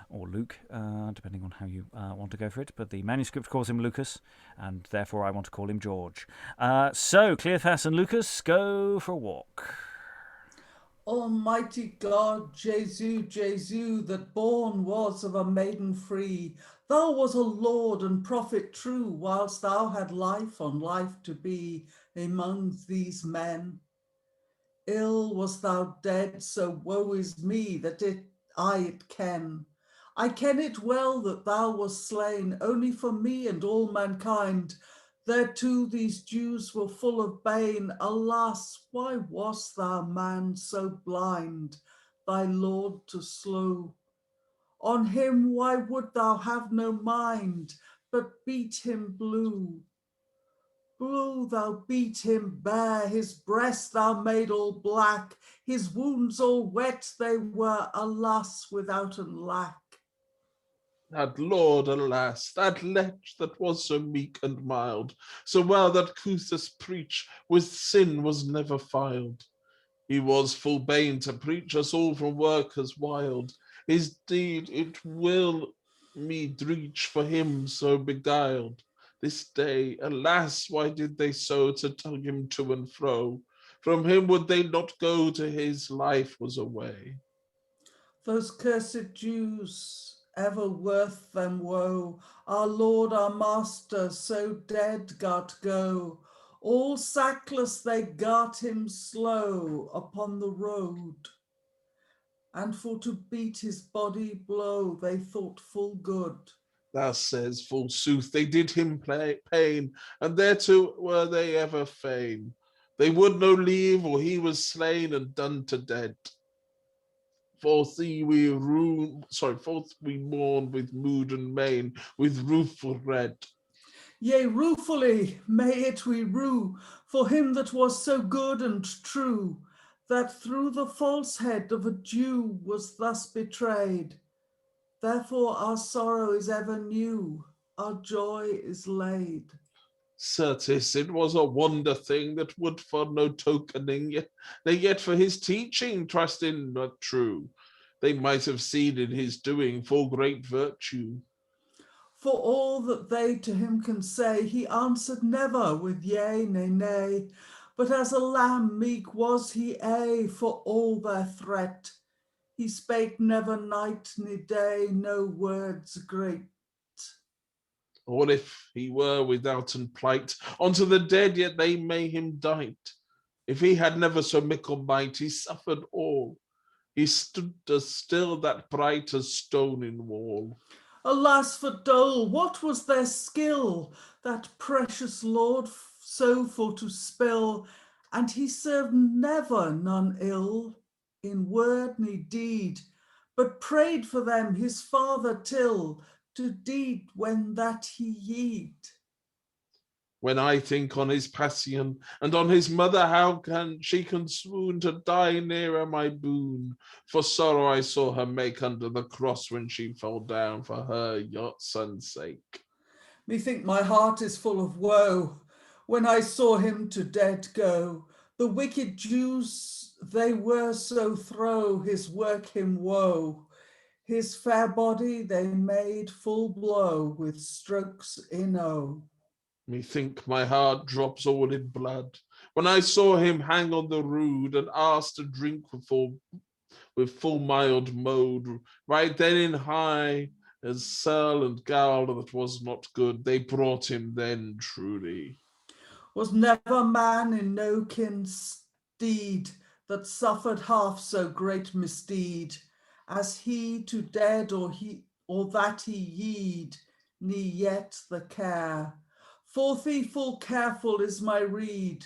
or Luke, depending on how you want to go for it. But the manuscript calls him Lucas, and therefore I want to call him George. So Cleophas and Lucas go for a walk. Almighty God, Jesu, Jesu, that born was of a maiden free, thou was a Lord and prophet true, whilst thou had life on life to be among these men. Ill was thou dead, so woe is me that I it ken. I ken it well that thou wast slain, only for me and all mankind. Thereto these Jews were full of bane. Alas, why wast thou, man, so blind, thy Lord to slew? On him why would thou have no mind, but beat him blue? Blue thou beat him bare, his breast thou made all black, his wounds all wet they were, alas, withouten lack. That Lord, alas, that lech that was so meek and mild, so well that Cleophas preach, with sin was never filed. He was full bane to preach us all from work as wild. His deed it will me dreach for him so beguiled. this day. Alas, why did they so to tug him to and fro? From him would they not go to his life was away. Those cursed Jews, ever worth them woe, our Lord, our Master, so dead got go. All sackless they got him slow upon the road. And for to beat his body blow, they thought full good. Thou says, full sooth, they did him pain, and thereto were they ever fain. They would no leave, or he was slain and done to dead. Forth we mourn with mood and main, with rueful red. Yea, ruefully may it we rue for him that was so good and true, that through the false head of a Jew was thus betrayed. Therefore our sorrow is ever new, our joy is laid. Certes, it was a wonder thing that would for no tokening, yet for his teaching trust in not true. They might have seen in his doing full great virtue. For all that they to him can say, he answered never with yea, nay, nay, but as a lamb meek was he aye for all their threat. He spake never night ni day, no words great. Or if he were without and plight, unto the dead yet they may him dight. If he had never so mickle might, he suffered all. He stood as still that bright as stone in wall. Alas for dole, what was their skill, that precious Lord so for to spill, and he served never none ill, in word ni deed, but prayed for them his Father till, to deed when that he yeed. When I think on his passion, and on his mother, how can she swoon to die nearer my boon? For sorrow I saw her make under the cross when she fell down for her son's sake. Methink my heart is full of woe, when I saw him to dead go. The wicked Jews, they were so throw his work him woe. His fair body they made full blow with strokes in O. Methink my heart drops all in blood, when I saw him hang on the rood, and asked to drink with full mild mode. Right then in high, as searle and gowl that was not good, they brought him then truly. Was never man in no kin steed that suffered half so great misdeed, as he to dead or that he yeed, ne yet the care. Forth he full careful is my rede,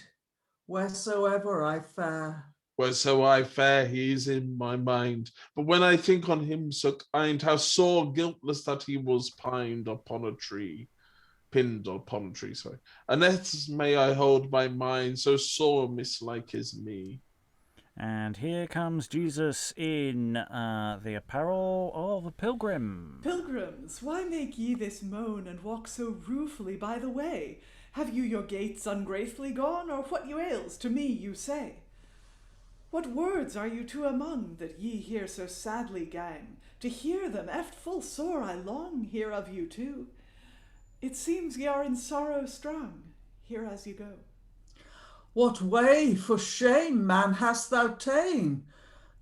wheresoever I fare. Whereso I fare, he is in my mind. But when I think on him so kind, how sore guiltless that he was pinned upon a tree, sorry. And thus may I hold my mind, so sore mislike is me. And here comes Jesus in the apparel of a pilgrim. Pilgrims, why make ye this moan, and walk so ruefully by the way? Have you your gates ungratefully gone, or what you ails to me you say? What words are you two among, that ye here so sadly gang? To hear them, eft full sore I long, hear of you too. It seems ye are in sorrow strung, hear as you go. What way for shame, man, hast thou ta'en,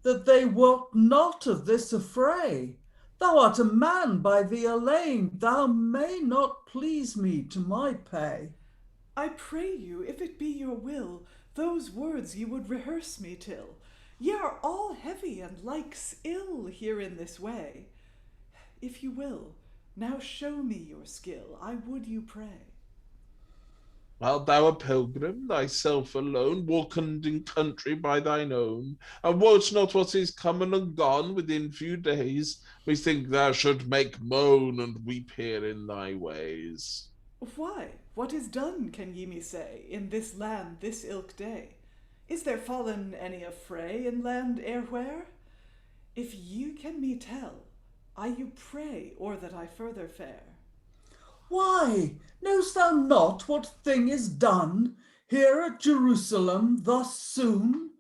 that they wot not of this affray? Thou art a man by thee alone, thou may not please me to my pay. I pray you, if it be your will, those words ye would rehearse me till. Ye are all heavy and likes ill here in this way. If you will, now show me your skill, I would you pray. Art thou a pilgrim, thyself alone, walking in country by thine own, and wot'st not what is coming and gone within few days? Methink thou should make moan and weep here in thy ways. Why, what is done, can ye me say, in this land this ilk day? Is there fallen any affray in land erewhere? If ye can me tell, I you pray, or that I further fare. Why, knowst thou not what thing is done here at Jerusalem thus soon,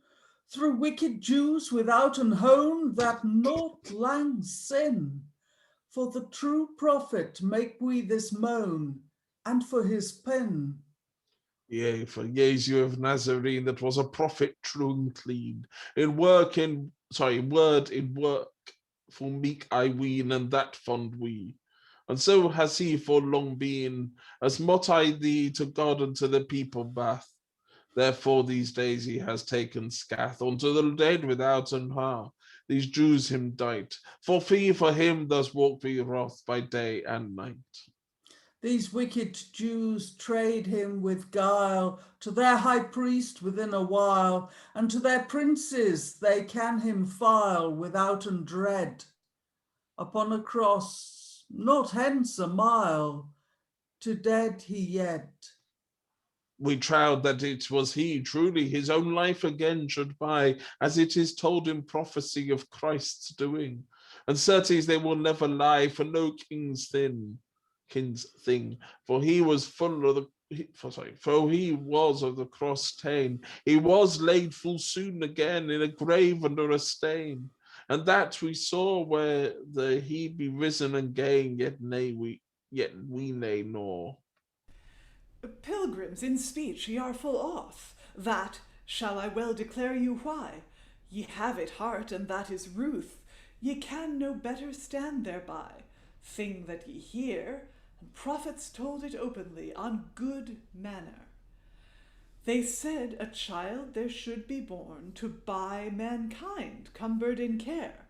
through wicked Jews without an home that naught lang sin? For the true prophet make we this moan, and for his pen. Yea, for Jesu of Nazarene, that was a prophet true and clean, word in work, for meek I ween, and that fond we. And so has he for long been, as mot I thee to God and to the people bath. Therefore these days he has taken scath unto the dead without and ha. These Jews him dight, for fee for him thus walk we wrath by day and night. These wicked Jews trade him with guile to their high priest within a while, and to their princes they can him file without and dread. Upon a cross, not hence a mile, to dead he yet. We troud that it was he, truly his own life again should buy, as it is told in prophecy of Christ's doing. And certes they will never lie, for no king's thing, for he was full of for he was of the cross ta'en. He was laid full soon again in a grave under a stain. And that we saw where he be risen and gain, yet we nay nor. Pilgrims, in speech ye are full off. That shall I well declare you why. Ye have it heart, and that is ruth. Ye can no better stand thereby. Thing that ye hear, and prophets told it openly on good manner. They said a child there should be born to buy mankind, cumbered in care.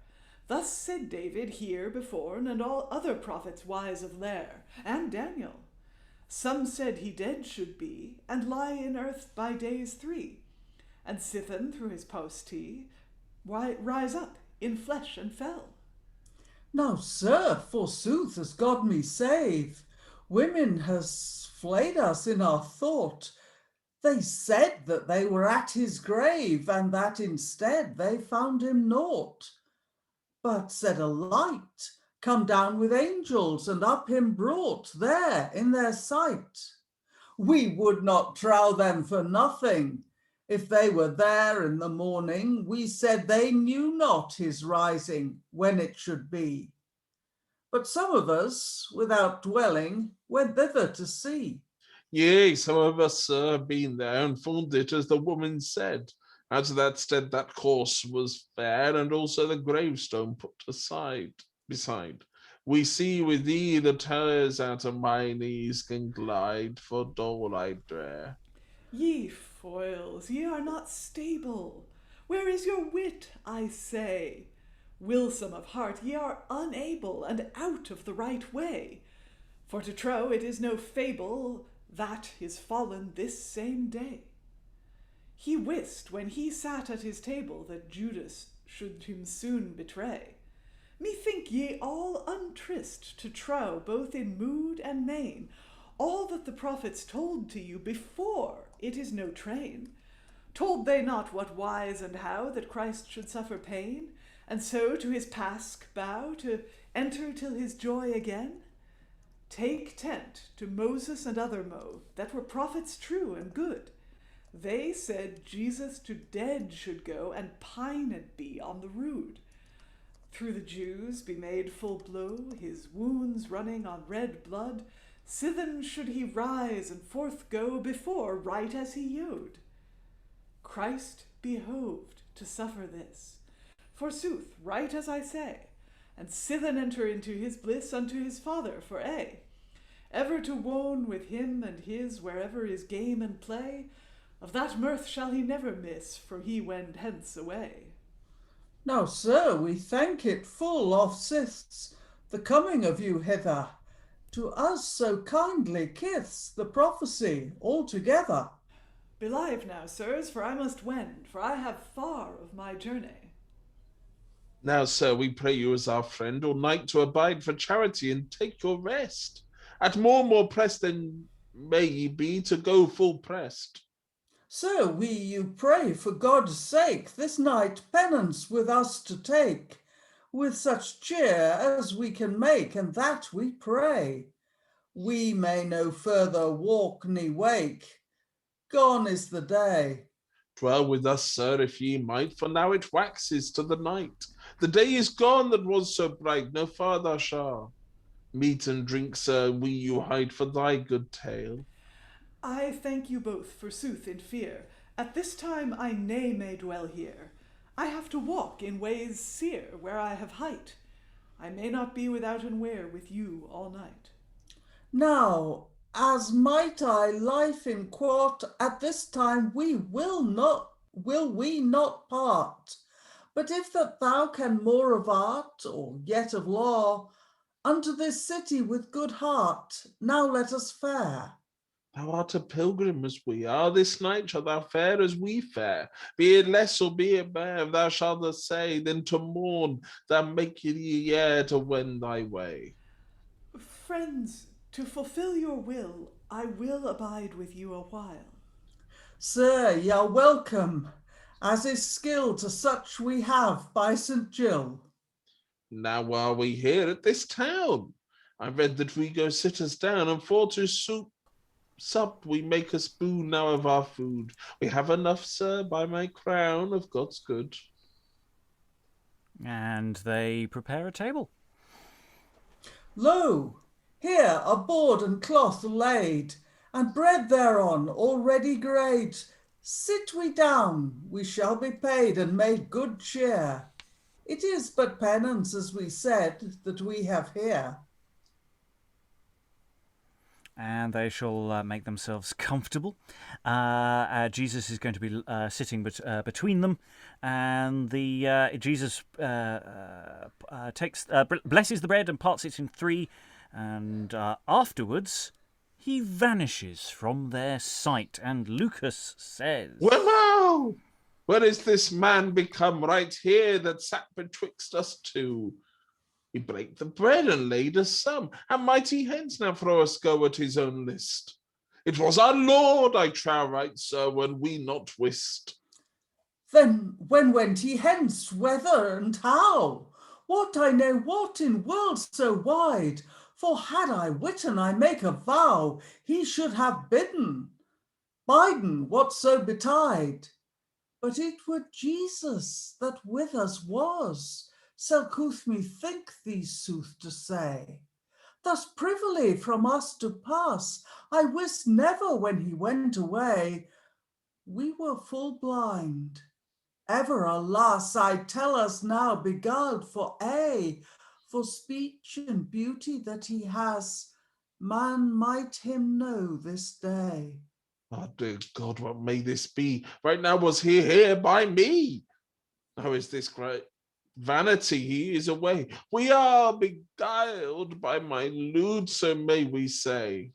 Thus said David here beforn, and all other prophets wise of Lair, and Daniel. Some said he dead should be, and lie in earth by days 3, and sithen through his post-tea, rise up in flesh and fell. Now, sir, forsooth, as God me save, women has flayed us in our thought. They said that they were at his grave, and that instead they found him naught. But said a light, come down with angels, and up him brought there in their sight. We would not trow them for nothing. If they were there in the morning, we said they knew not his rising, when it should be. But some of us, without dwelling, went thither to see. Yea, some of us, sir, been there, and found it as the woman said. As that stead that course was fair, and also the gravestone put beside. We see with thee the tears out of my knees can glide, for dole I dare. Ye foils, ye are not stable. Where is your wit, I say? Wilsome of heart, ye are unable, and out of the right way. For to trow it is no fable, that is fallen this same day. He wist, when he sat at his table, that Judas should him soon betray. Methink ye all untryst to trow, both in mood and main, all that the prophets told to you before, it is no train. Told they not what wise and how that Christ should suffer pain, and so to his Pasch bow, to enter till his joy again? Take tent to Moses and other that were prophets true and good. They said Jesus to dead should go, and pined be on the rood. Through the Jews be made full blow, his wounds running on red blood, sithen should he rise and forth go before, right as he yode. Christ behoved to suffer this, forsooth, right as I say, and sithen enter into his bliss unto his Father for aye, ever to wone with him and his wherever is game and play. Of that mirth shall he never miss, for he wend hence away. Now, sir, we thank it full oft-siths, the coming of you hither. To us so kindly kiths the prophecy altogether. Believe now, sirs, for I must wend, for I have far of my journey. Now, sir, we pray you as our friend, all night to abide for charity and take your rest. At more pressed than may ye be, to go full pressed. Sir, we you pray for God's sake this night penance with us to take, with such cheer as we can make, and that we pray. We may no further walk ne wake. Gone is the day. Dwell with us, sir, if ye might, for now it waxes to the night. The day is gone that was so bright, no farther shall. Meat and drink, sir, we you hide for thy good tale. I thank you both, forsooth, in fear. At this time I may dwell here. I have to walk in ways sere, where I have height. I may not be without and wear with you all night. Now, as might I life in quart, at this time will we not part. But if that thou can more of art, or yet of law, unto this city with good heart, now let us fare. Thou art a pilgrim as we are, this night shalt thou fare as we fare. Be it less or be it bare, thou shalt thus say, then to morn thou make thee ere to wend thy way. Friends, to fulfill your will, I will abide with you a while. Sir, ye are welcome, as is skill to such we have by St. Gill. Now are we here at this town? I read that we go sit us down, and for to sup we make a spoon now of our food. We have enough, sir, by my crown, of God's good. And they prepare a table. Lo, here are board and cloth laid, and bread thereon already grayed. Sit we down, we shall be paid and made good cheer. It is but penance, as we said, that we have here. And they shall make themselves comfortable. Jesus is going to be sitting between them, and Jesus blesses the bread and parts it in three, and afterwards he vanishes from their sight. And Lucas says, Well, where is this man become right here that sat betwixt us two? He brake the bread and laid us some, and mighty hence now for us go at his own list. It was our Lord, I trow right, sir, when we not wist. Then when went he hence, whether and how? What I know what in world so wide, for had I witten, I make a vow, he should have bidden what so betide. But it were Jesus that with us was, selcouth me think thee sooth to say. Thus privily from us to pass, I wist never when he went away. We were full blind. Ever, alas, I tell us now beguiled for speech and beauty that he has, man might him know this day. Oh, dear God, what may this be? Right now was he here by me? Now is this great vanity he is away? We are beguiled by my lewd, so may we say.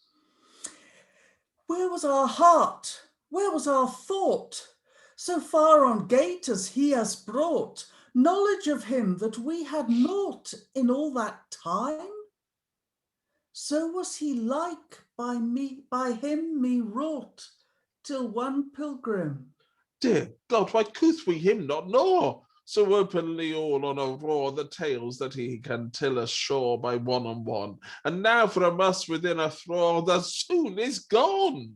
Where was our heart? Where was our thought? So far on gate as he has brought, knowledge of him that we had naught in all that time? So was he like by him me wrought, till one pilgrim. Dear God, why couth we him not know? So openly all on a roar the tales that he can tell us sure by one on one. And now from us within a thrall the soon is gone.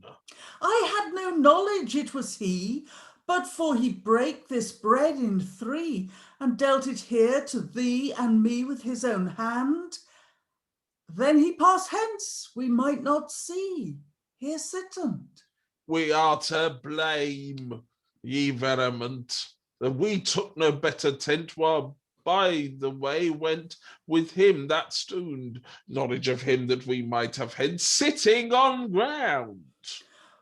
I had no knowledge it was he, but for he brake this bread in three, and dealt it here to thee and me with his own hand. Then he passed hence, we might not see, here sittend. We are to blame, ye veriment, that we took no better tent while by the way went with him that stood, knowledge of him that we might have had sitting on ground.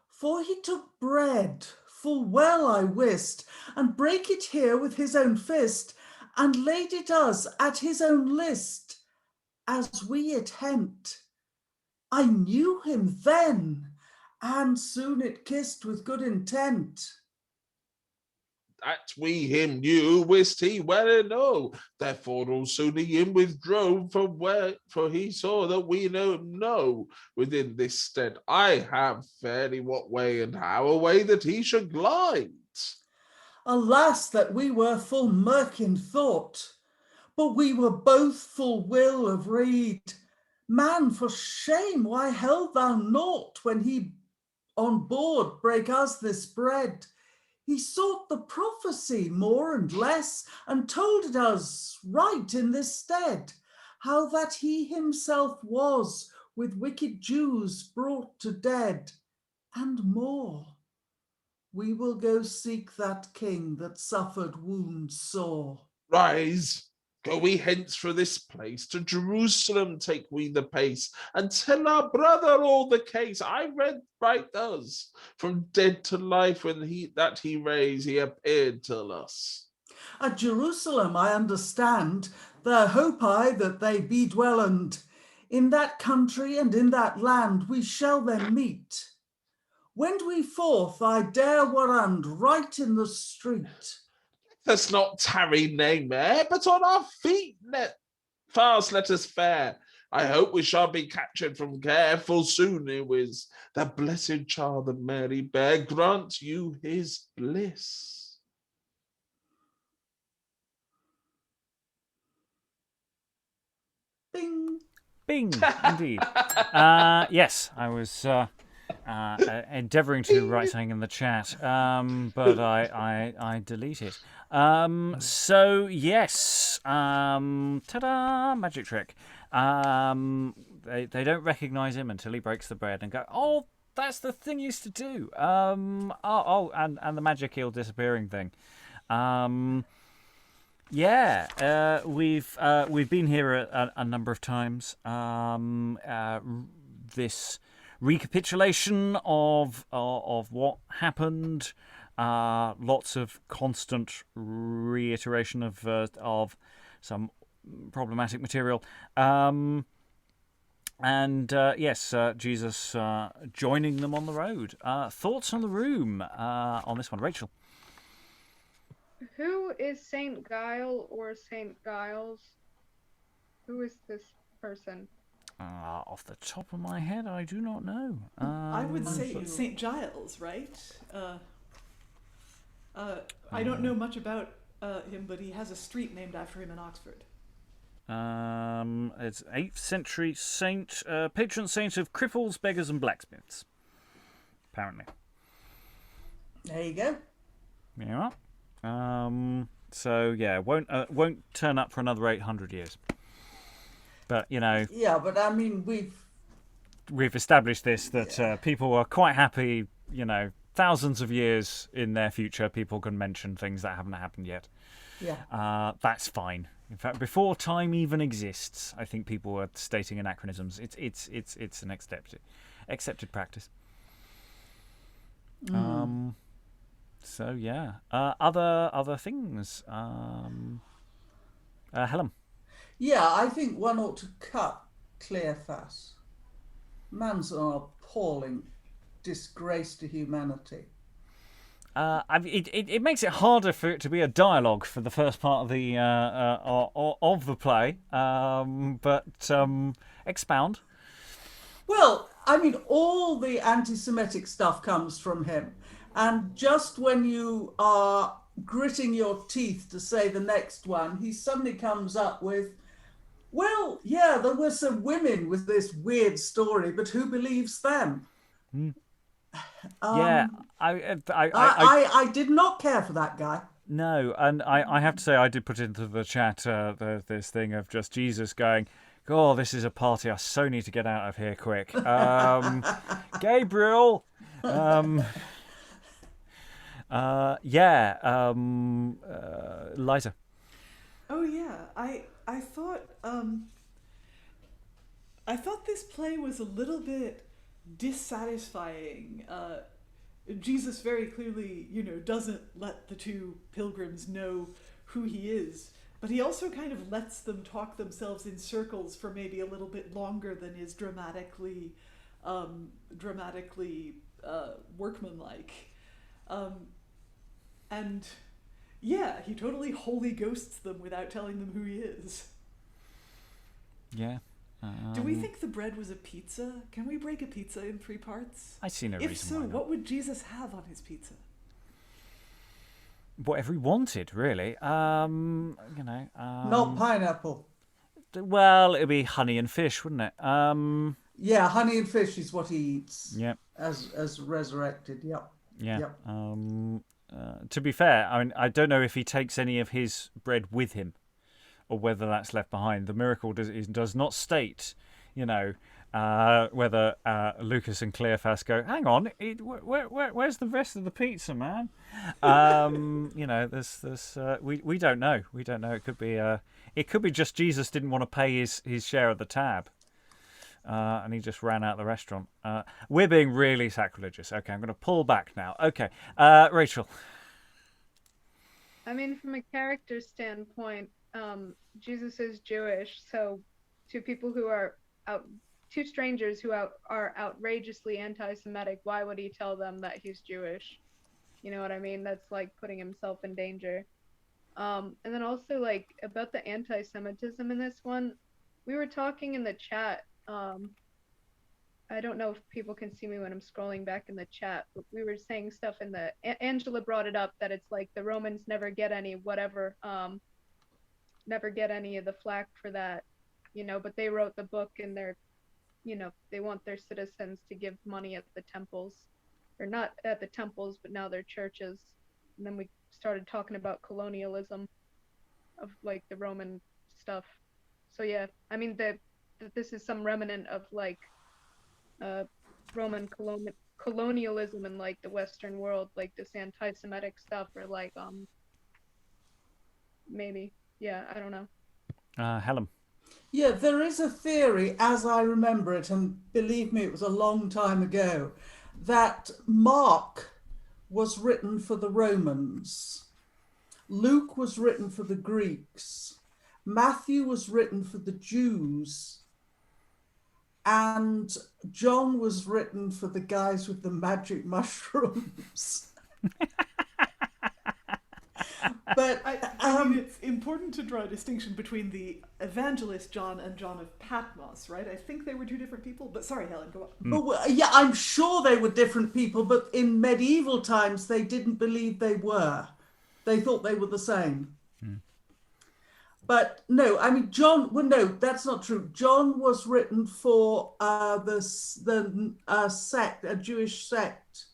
For he took bread, full well I wist, and brake it here with his own fist, and laid it us at his own list, as we it hent. I knew him then, and soon it kissed with good intent. That we him knew, wist he well enow. Therefore also he him withdrove for he saw that we know within this stead I have fairly what way and how away that he should glide. Alas, that we were full murk in thought, but we were both full will of rede. Man, for shame, why held thou naught when he on board brake us this bread? He sought the prophecy more and less, and told it us right in this stead, how that he himself was with wicked Jews brought to dead, and more. We will go seek that king that suffered wounds sore. Rise, go we hence for this place, to Jerusalem take we the pace, and tell our brother all the case. I read right thus, from dead to life when he raised, he appeared till us. At Jerusalem, I understand, there hope I that they be dwellend. In that country and in that land we shall then meet. Wend we forth, I dare warrant, right in the street. Let's not tarry nay mere, but on our feet let us fare. I hope we shall be captured from care, full soon it is the blessed child that Mary bare grant you his bliss. Bing. Bing, indeed. Yes, I was endeavouring to write something in the chat, but I delete it. So yes, ta-da, magic trick. They don't recognise him until he breaks the bread and go, oh, that's the thing he used to do. And the magic eel disappearing thing. Yeah, we've been here a number of times. This recapitulation of what happened, lots of constant reiteration of some problematic material, and yes, Jesus joining them on the road. Thoughts on the room on this one, Rachael? Who is Saint Guile or Saint Giles? Who is this person? Off the top of my head, I do not know. I would say St. Giles, right? I don't know much about him, but he has a street named after him in Oxford. It's 8th century saint, patron saint of cripples, beggars, and blacksmiths. Apparently. There you go. Yeah. So yeah, won't turn up for another 800 years. But you know. Yeah, but I mean we've established this that people are quite happy. You know, thousands of years in their future, people can mention things that haven't happened yet. Yeah. That's fine. In fact, before time even exists, I think people were stating anachronisms. It's an accepted practice. So yeah, other things. Helen. Yeah, I think one ought to cut Caiaphas. Man's an appalling disgrace to humanity. It makes it harder for it to be a dialogue for the first part of the play. But expound. Well, I mean, all the anti-Semitic stuff comes from him. And just when you are gritting your teeth to say the next one, he suddenly comes up with, well, yeah, there were some women with this weird story, but who believes them? Yeah, I did not care for that guy. No, and I have to say, I did put into the chat this thing of just Jesus going, oh, this is a party I so need to get out of here quick. Gabriel! Liza. Oh yeah, I thought this play was a little bit dissatisfying. Jesus very clearly, doesn't let the two pilgrims know who he is, but he also kind of lets them talk themselves in circles for maybe a little bit longer than is dramatically workmanlike. And yeah, he totally Holy Ghosts them without telling them who he is. Yeah. Do we think the bread was a pizza? Can we break a pizza in 3 parts? I see no reason why not. If so, what would Jesus have on his pizza? Whatever he wanted, really. Not pineapple. Well, it'd be honey and fish, wouldn't it? Yeah, honey and fish is what he eats. Yep. As resurrected. Yep. Yeah. Yep. To be fair, I don't know if he takes any of his bread with him, or whether that's left behind. The miracle does not state, whether Lucas and Cleophas go, hang on, where's the rest of the pizza, man? We don't know. We don't know. It could be just Jesus didn't want to pay his share of the tab. And he just ran out of the restaurant. We're being really sacrilegious. Okay, I'm going to pull back now. Okay, Rachael. I mean, from a character standpoint, Jesus is Jewish, so two strangers who are outrageously anti-Semitic, why would he tell them that he's Jewish? You know what I mean? That's like putting himself in danger. And then also, like, about the anti-Semitism in this one, we were talking in the chat. I don't know if people can see me when I'm scrolling back in the chat, but we were saying stuff in the Angela brought it up that it's like the Romans never get any of the flack for that, but they wrote the book and they want their citizens to give money at the temples, or not at the temples, but now they're churches. And then we started talking about colonialism of like the Roman stuff. So yeah, I mean this is some remnant of like Roman colonialism in like the Western world, like this anti-Semitic stuff, or like maybe, yeah, I don't know. Helen. Yeah, there is a theory, as I remember it, and believe me, it was a long time ago, that Mark was written for the Romans, Luke was written for the Greeks, Matthew was written for the Jews, and John was written for the guys with the magic mushrooms. But I mean, it's important to draw a distinction between the evangelist John and John of Patmos, right? I think they were two different people, but sorry, Helen, go on. But, yeah, I'm sure they were different people, but in medieval times, they didn't believe they were. They thought they were the same. But no, I mean, no, that's not true. John was written for the sect, a Jewish sect,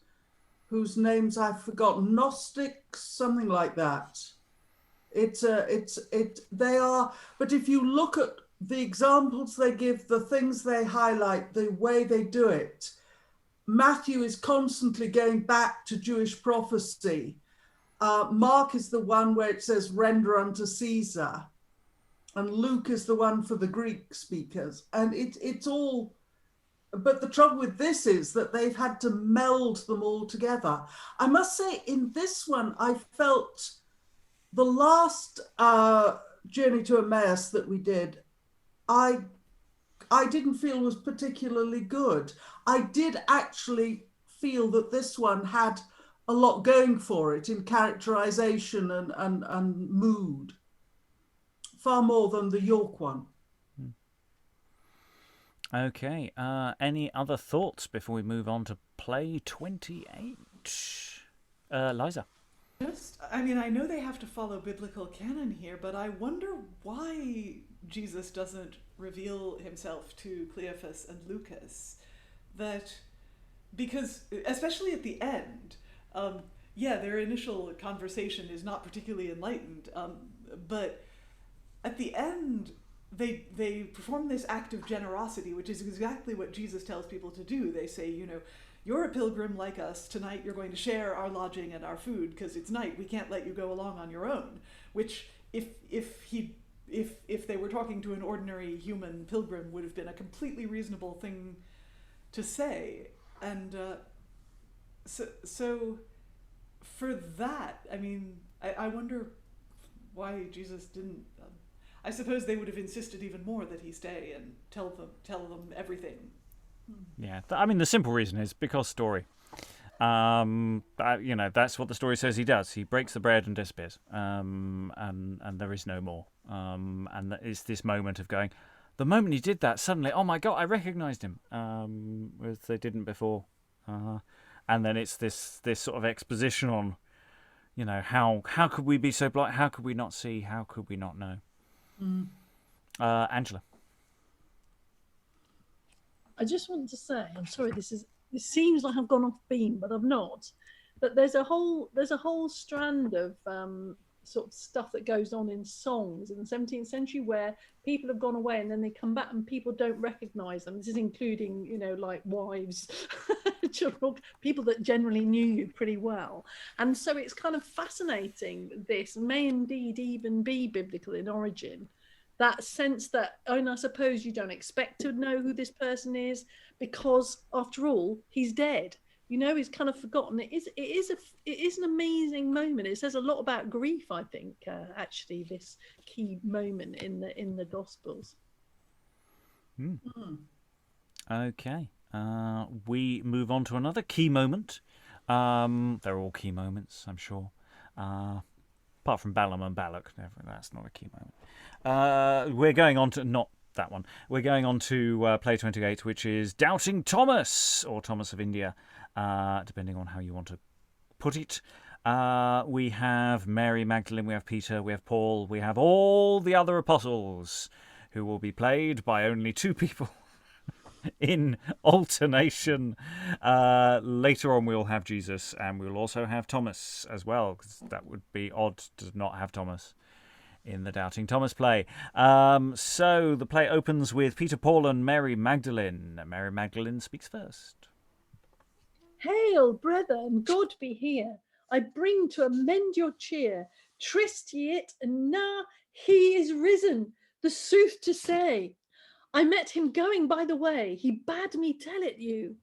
whose names I've forgotten, Gnostics, something like that. They are, but if you look at the examples they give, the things they highlight, the way they do it, Matthew is constantly going back to Jewish prophecy. Mark is the one where it says, render unto Caesar. And Luke is the one for the Greek speakers. And it's all, but the trouble with this is that they've had to meld them all together. I must say, in this one, I felt the last journey to Emmaus that we did, I didn't feel was particularly good. I did actually feel that this one had a lot going for it in characterization and mood, far more than the York one. Okay, any other thoughts before we move on to play 28? Liza. I mean, I know they have to follow biblical canon here, but I wonder why Jesus doesn't reveal himself to Cleophas and Lucas. Because, especially at the end, their initial conversation is not particularly enlightened, but at the end, they perform this act of generosity, which is exactly what Jesus tells people to do. They say, you're a pilgrim like us. Tonight you're going to share our lodging and our food because it's night. We can't let you go along on your own. Which, if they were talking to an ordinary human pilgrim, would have been a completely reasonable thing to say. And so for that, I mean, I wonder why Jesus didn't. I suppose they would have insisted even more that he stay and tell them everything. Yeah, I mean, the simple reason is because story. That's what the story says he does. He breaks the bread and disappears, and there is no more. And it's this moment of going, the moment he did that, suddenly, oh my God, I recognised him, as they didn't before. And then it's this sort of exposition on, how could we be so blind? How could we not see? How could we not know? Angela. I just want to say, I'm sorry, this seems like I've gone off beam, but I've not. But there's a whole strand of sort of stuff that goes on in songs in the 17th century where people have gone away and then they come back and people don't recognize them. This is including, you know, like wives, children, people that generally knew you pretty well. And so it's kind of fascinating. This may indeed even be biblical in origin. That sense that, oh, and I suppose you don't expect to know who this person is because after all, he's dead. You know, he's kind of forgotten. It is an amazing moment. It says a lot about grief, I think, actually, this key moment in the Gospels. Okay. We move on to another key moment. They're all key moments, I'm sure. Apart from Balaam and Balak, that's not a key moment. We're going on to, not that one, we're going on to play 28, which is Doubting Thomas, or Thomas of India, depending on how you want to put it. We have Mary Magdalene, we have Peter, we have Paul, we have all the other apostles, who will be played by only two people in alternation. Later on we'll have Jesus, and we'll also have Thomas as well, because that would be odd to not have Thomas in the Doubting Thomas play. So the play opens with Peter, Paul and Mary Magdalene. Mary Magdalene speaks first. Hail, brethren, God be here. I bring to amend your cheer. Trist ye it, and now he is risen, the sooth to say. I met him going by the way. He bade me tell it you.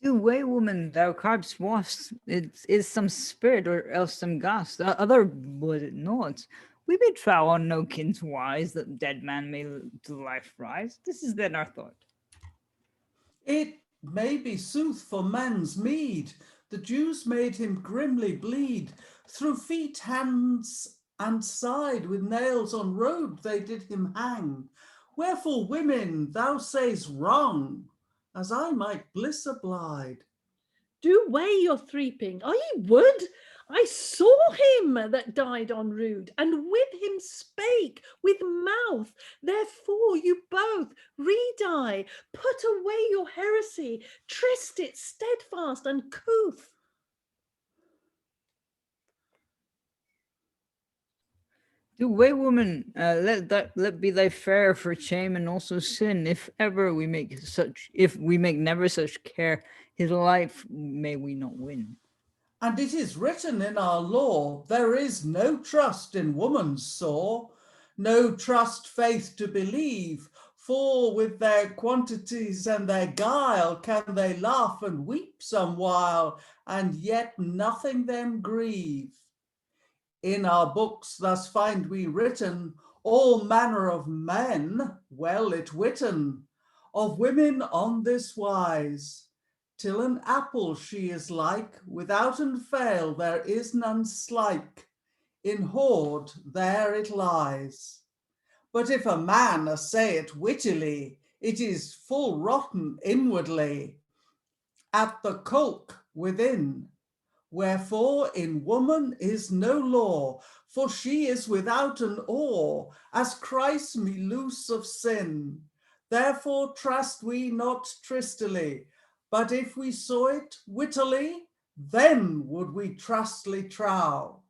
Do way, woman, thou carp's wast. It is some spirit or else some ghost. Other was it not? We may trow on no kin's wise that dead man may to life rise. This is then our thought. It may be sooth for man's meed. The Jews made him grimly bleed. Through feet, hands, and side with nails on robe they did him hang. Wherefore, women, thou say'st wrong, as I might bliss abide. Do weigh your threeping. Are ye wood? I saw him that died on rood, and with him spake with mouth. Therefore you both redie. Put away your heresy. Trist it steadfast and couth. Do way, woman, let be thy fare for shame and also sin. If we make never such care, his life may we not win. And it is written in our law, there is no trust in woman's sore, no trust faith to believe, for with their quantities and their guile can they laugh and weep some while, and yet nothing them grieve. In our books thus find we written all manner of men, well it witten, of women on this wise, till an apple she is like, withouten fail there is none slike, in hoard there it lies. But if a man assay it wittily, it is full rotten inwardly, at the colk within. Wherefore in woman is no law, for she is without an awe, as Christ me loose of sin. Therefore trust we not tristily, but if we saw it wittily, then would we trustly trow.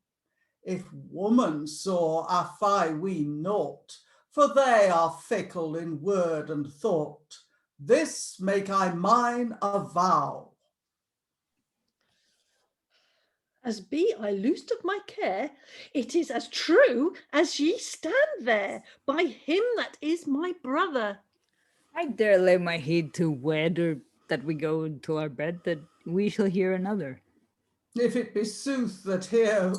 If woman saw, affy we naught, for they are fickle in word and thought. This make I mine avow. As be I loosed of my care, it is as true as ye stand there, by him that is my brother. I dare lay my heed to wed, or that we go into our bed, that we shall hear another. If it be sooth that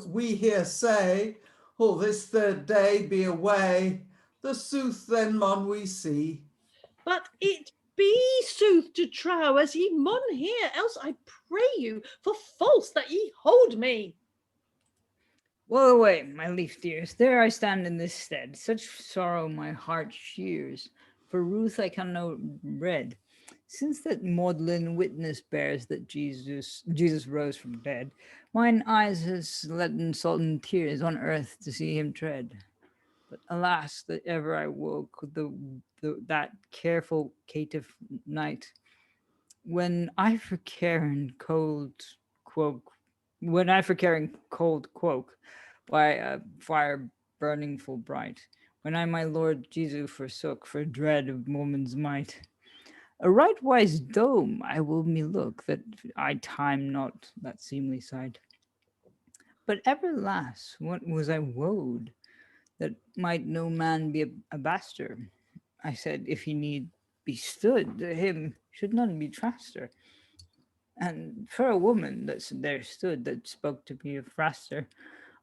we hear say, or this third day be away, the sooth then mon we see. But it be sooth to trow as ye mun hear, else I pray you for false that ye hold me. Well away, my leaf dears, there I stand in this stead. Such sorrow my heart shears, for ruth I can no read. Since that maudlin witness bears that Jesus rose from dead, mine eyes has leaden salten tears on earth to see him tread. But alas, that ever I woke that careful caitiff night, when I for care and cold quoke, by a fire burning full bright, when I my Lord Jesus forsook for dread of woman's might. A right wise dome I will me look, that I time not that seemly sight. But ever las, what was I woed, that might no man be a bastard. I said, if he need be stood, to him should none be traster. And for a woman that there stood, that spoke to me of fraster,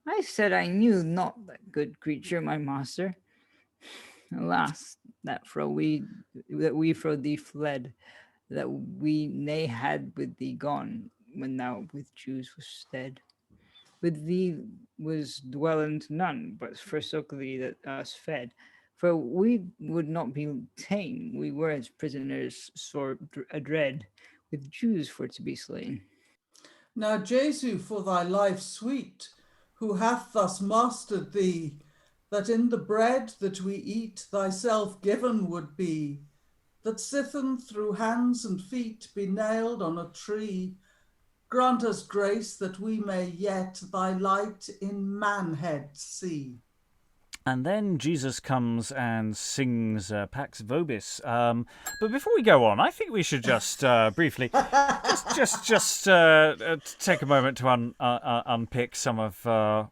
I said I knew not that good creature, my master. Alas, that we fro thee fled, that we nay had with thee gone, when thou with Jews was stead. With thee was dwellent none, but forsook thee that us fed. For we would not be ta'en, we were as prisoners sore adread, with Jews for to be slain. Now, Jesu, for thy life sweet, who hath thus mastered thee, that in the bread that we eat thyself given would be, that sithen through hands and feet be nailed on a tree, grant us grace that we may yet thy light in manhead see. And then Jesus comes and sings Pax Vobis. But before we go on, I think we should just briefly just take a moment to unpick some of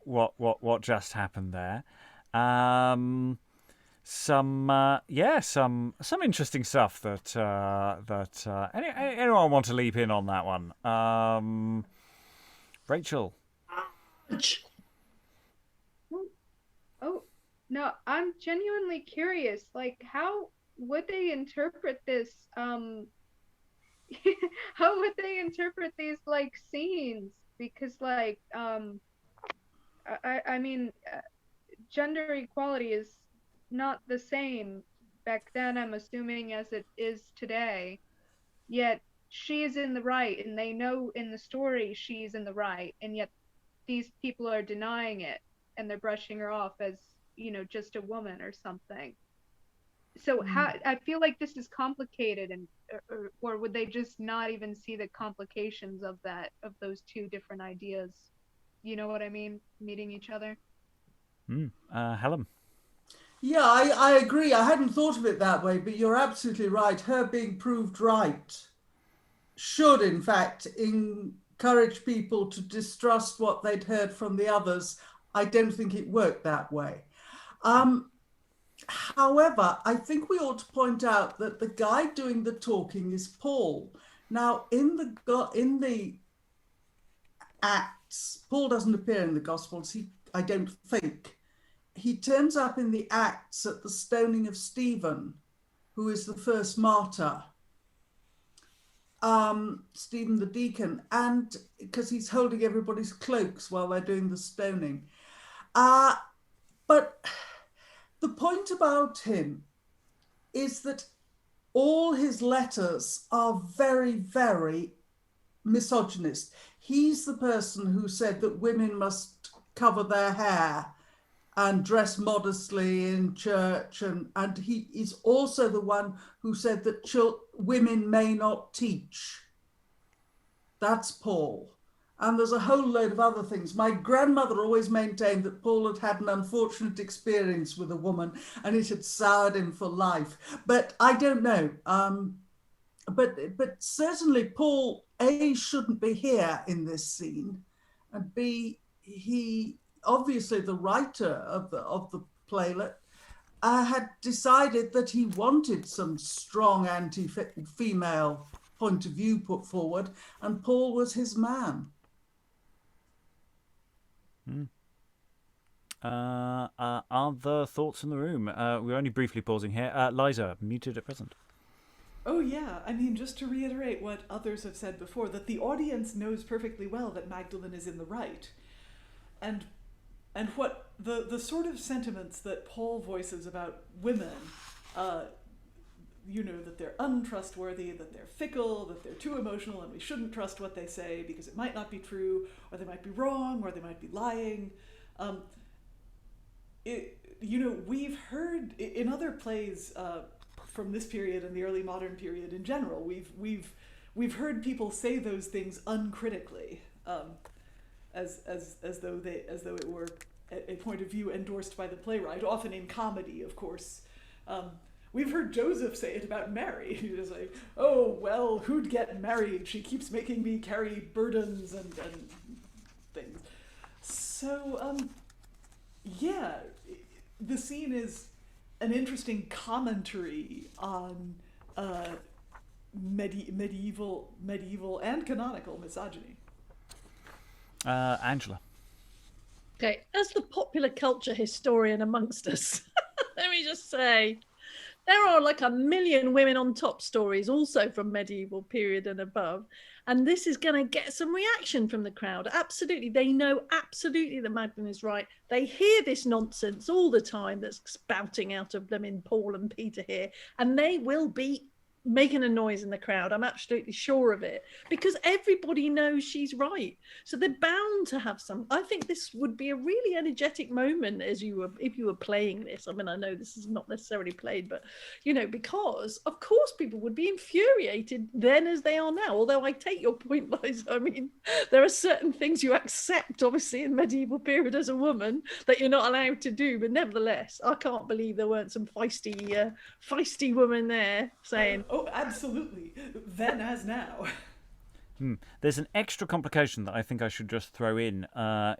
what just happened there. Some interesting stuff that anyone want to leap in on that one. Rachael. Oh, no, I'm genuinely curious. Like, how would they interpret this? How would they interpret these like scenes? Because like, I mean, gender equality is not the same back then, I'm assuming, as it is today. Yet she is in the right, and they know in the story she's in the right, and yet these people are denying it, and they're brushing her off as, you know, just a woman or something. So how, I feel like this is complicated, and or would they just not even see the complications of those two different ideas? You know what I mean? Meeting each other. Helen. Yeah, I agree. I hadn't thought of it that way, but you're absolutely right. Her being proved right should, in fact, encourage people to distrust what they'd heard from the others. I don't think it worked that way. However, I think we ought to point out that the guy doing the talking is Paul. Now, in the Acts, Paul doesn't appear in the Gospels. I don't think. He turns up in the Acts at the stoning of Stephen, who is the first martyr, Stephen the deacon, and because he's holding everybody's cloaks while they're doing the stoning. But the point about him is that all his letters are very, very misogynist. He's the person who said that women must cover their hair and dress modestly in church, and he is also the one who said that women may not teach. That's Paul. And there's a whole load of other things. My grandmother always maintained that Paul had had an unfortunate experience with a woman and it had soured him for life. But I don't know. But certainly Paul, A, shouldn't be here in this scene, and B, he, obviously the writer of the playlet, had decided that he wanted some strong anti-female point of view put forward, and Paul was his man. Other thoughts in the room? We're only briefly pausing here. Liza, muted at present. Oh yeah, I mean, just to reiterate what others have said before, that the audience knows perfectly well that Magdalen is in the right. And what the sort of sentiments that Paul voices about women, you know, that they're untrustworthy, that they're fickle, that they're too emotional, and we shouldn't trust what they say because it might not be true, or they might be wrong, or they might be lying. You know, we've heard in other plays from this period and the early modern period in general, we've heard people say those things uncritically, as though it were a point of view endorsed by the playwright, often in comedy, of course. We've heard Joseph say it about Mary. He was like, oh, well, who'd get married? She keeps making me carry burdens and things. So, yeah, the scene is an interesting commentary on medieval and canonical misogyny. Angela. Okay, as the popular culture historian amongst us, let me just say, there are like a million women on top stories also from medieval period and above. And this is going to get some reaction from the crowd. Absolutely. They know absolutely that Magdalen is right. They hear this nonsense all the time that's spouting out of them in Paul and Peter here. And they will be making a noise in the crowd. I'm absolutely sure of it, because everybody knows she's right. So they're bound to have some. I think this would be a really energetic moment if you were playing this. I mean, I know this is not necessarily played, but because of course people would be infuriated then as they are now. Although I take your point, Liza. I mean, there are certain things you accept, obviously, in medieval period as a woman that you're not allowed to do. But nevertheless, I can't believe there weren't some feisty women there saying, oh, absolutely. Then as now. There's an extra complication that I think I should just throw in,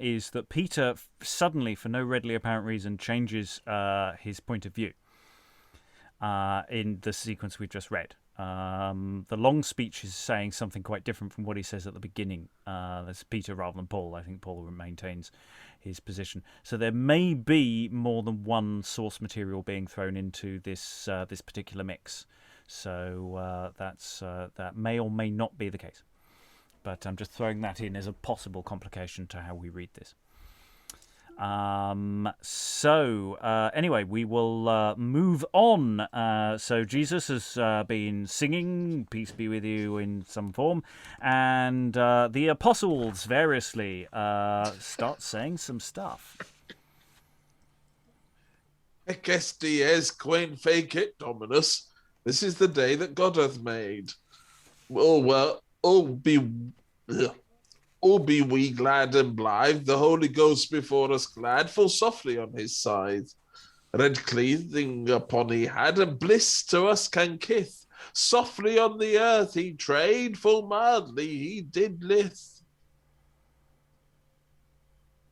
is that Peter suddenly, for no readily apparent reason, changes his point of view in the sequence we've just read. The long speech is saying something quite different from what he says at the beginning. That's Peter rather than Paul. I think Paul maintains his position. So there may be more than one source material being thrown into this particular mix. So that may or may not be the case. But I'm just throwing that in as a possible complication to how we read this. Anyway, we will move on. So Jesus has been singing, peace be with you, in some form, and the apostles variously start saying some stuff. Ecce dies quain fecit Dominus. This is the day that God hath made. All be we glad and blithe, the Holy Ghost before us glad, full softly on his scythe. Red cleathing upon he had, and bliss to us can kith. Softly on the earth he trade, full mildly he did lith.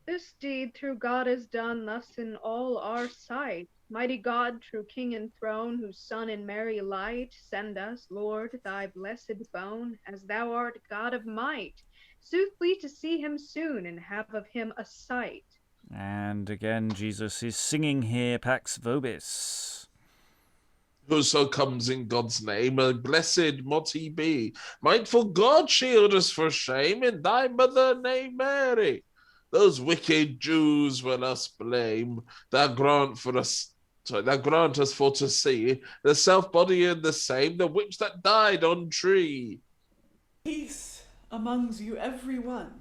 This deed through God is done thus in all our sight. Mighty God, true King and throne, whose Son in Mary light, send us, Lord, thy blessed bone, as thou art God of might, soothly to see him soon and have of him a sight. And again, Jesus is singing here, Pax Vobis. Whoso comes in God's name, and blessed mot he be. Mindful God shield us for shame, in thy mother name Mary. Those wicked Jews will us blame, that grant us for to see the self-body and the same, the witch that died on tree. Peace amongst you every one.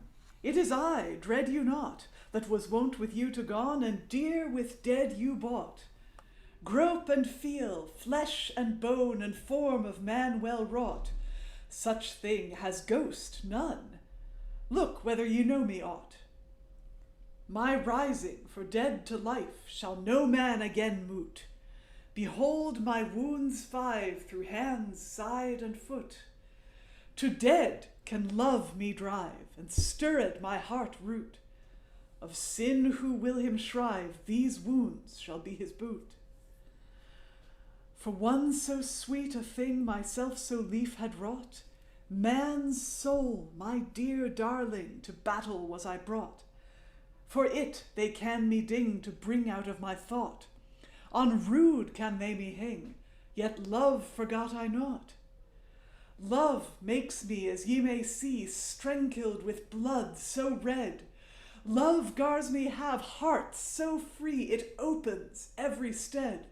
It is I, dread you not, that was wont with you to gone, and dear with dead you bought. Grope and feel, flesh and bone and form of man well wrought. Such thing has ghost none. Look whether you know me aught. My rising for dead to life shall no man again moot. Behold my wounds 5 through hands, side, and foot. To dead can love me drive, and stir at my heart root. Of sin who will him shrive, these wounds shall be his boot. For one so sweet a thing myself so lief had wrought, man's soul, my dear darling, to battle was I brought. For it they can me ding to bring out of my thought. On rude can they me hang, yet love forgot I not. Love makes me, as ye may see, strenkiled with blood so red. Love gars me have heart so free, it opens every stead.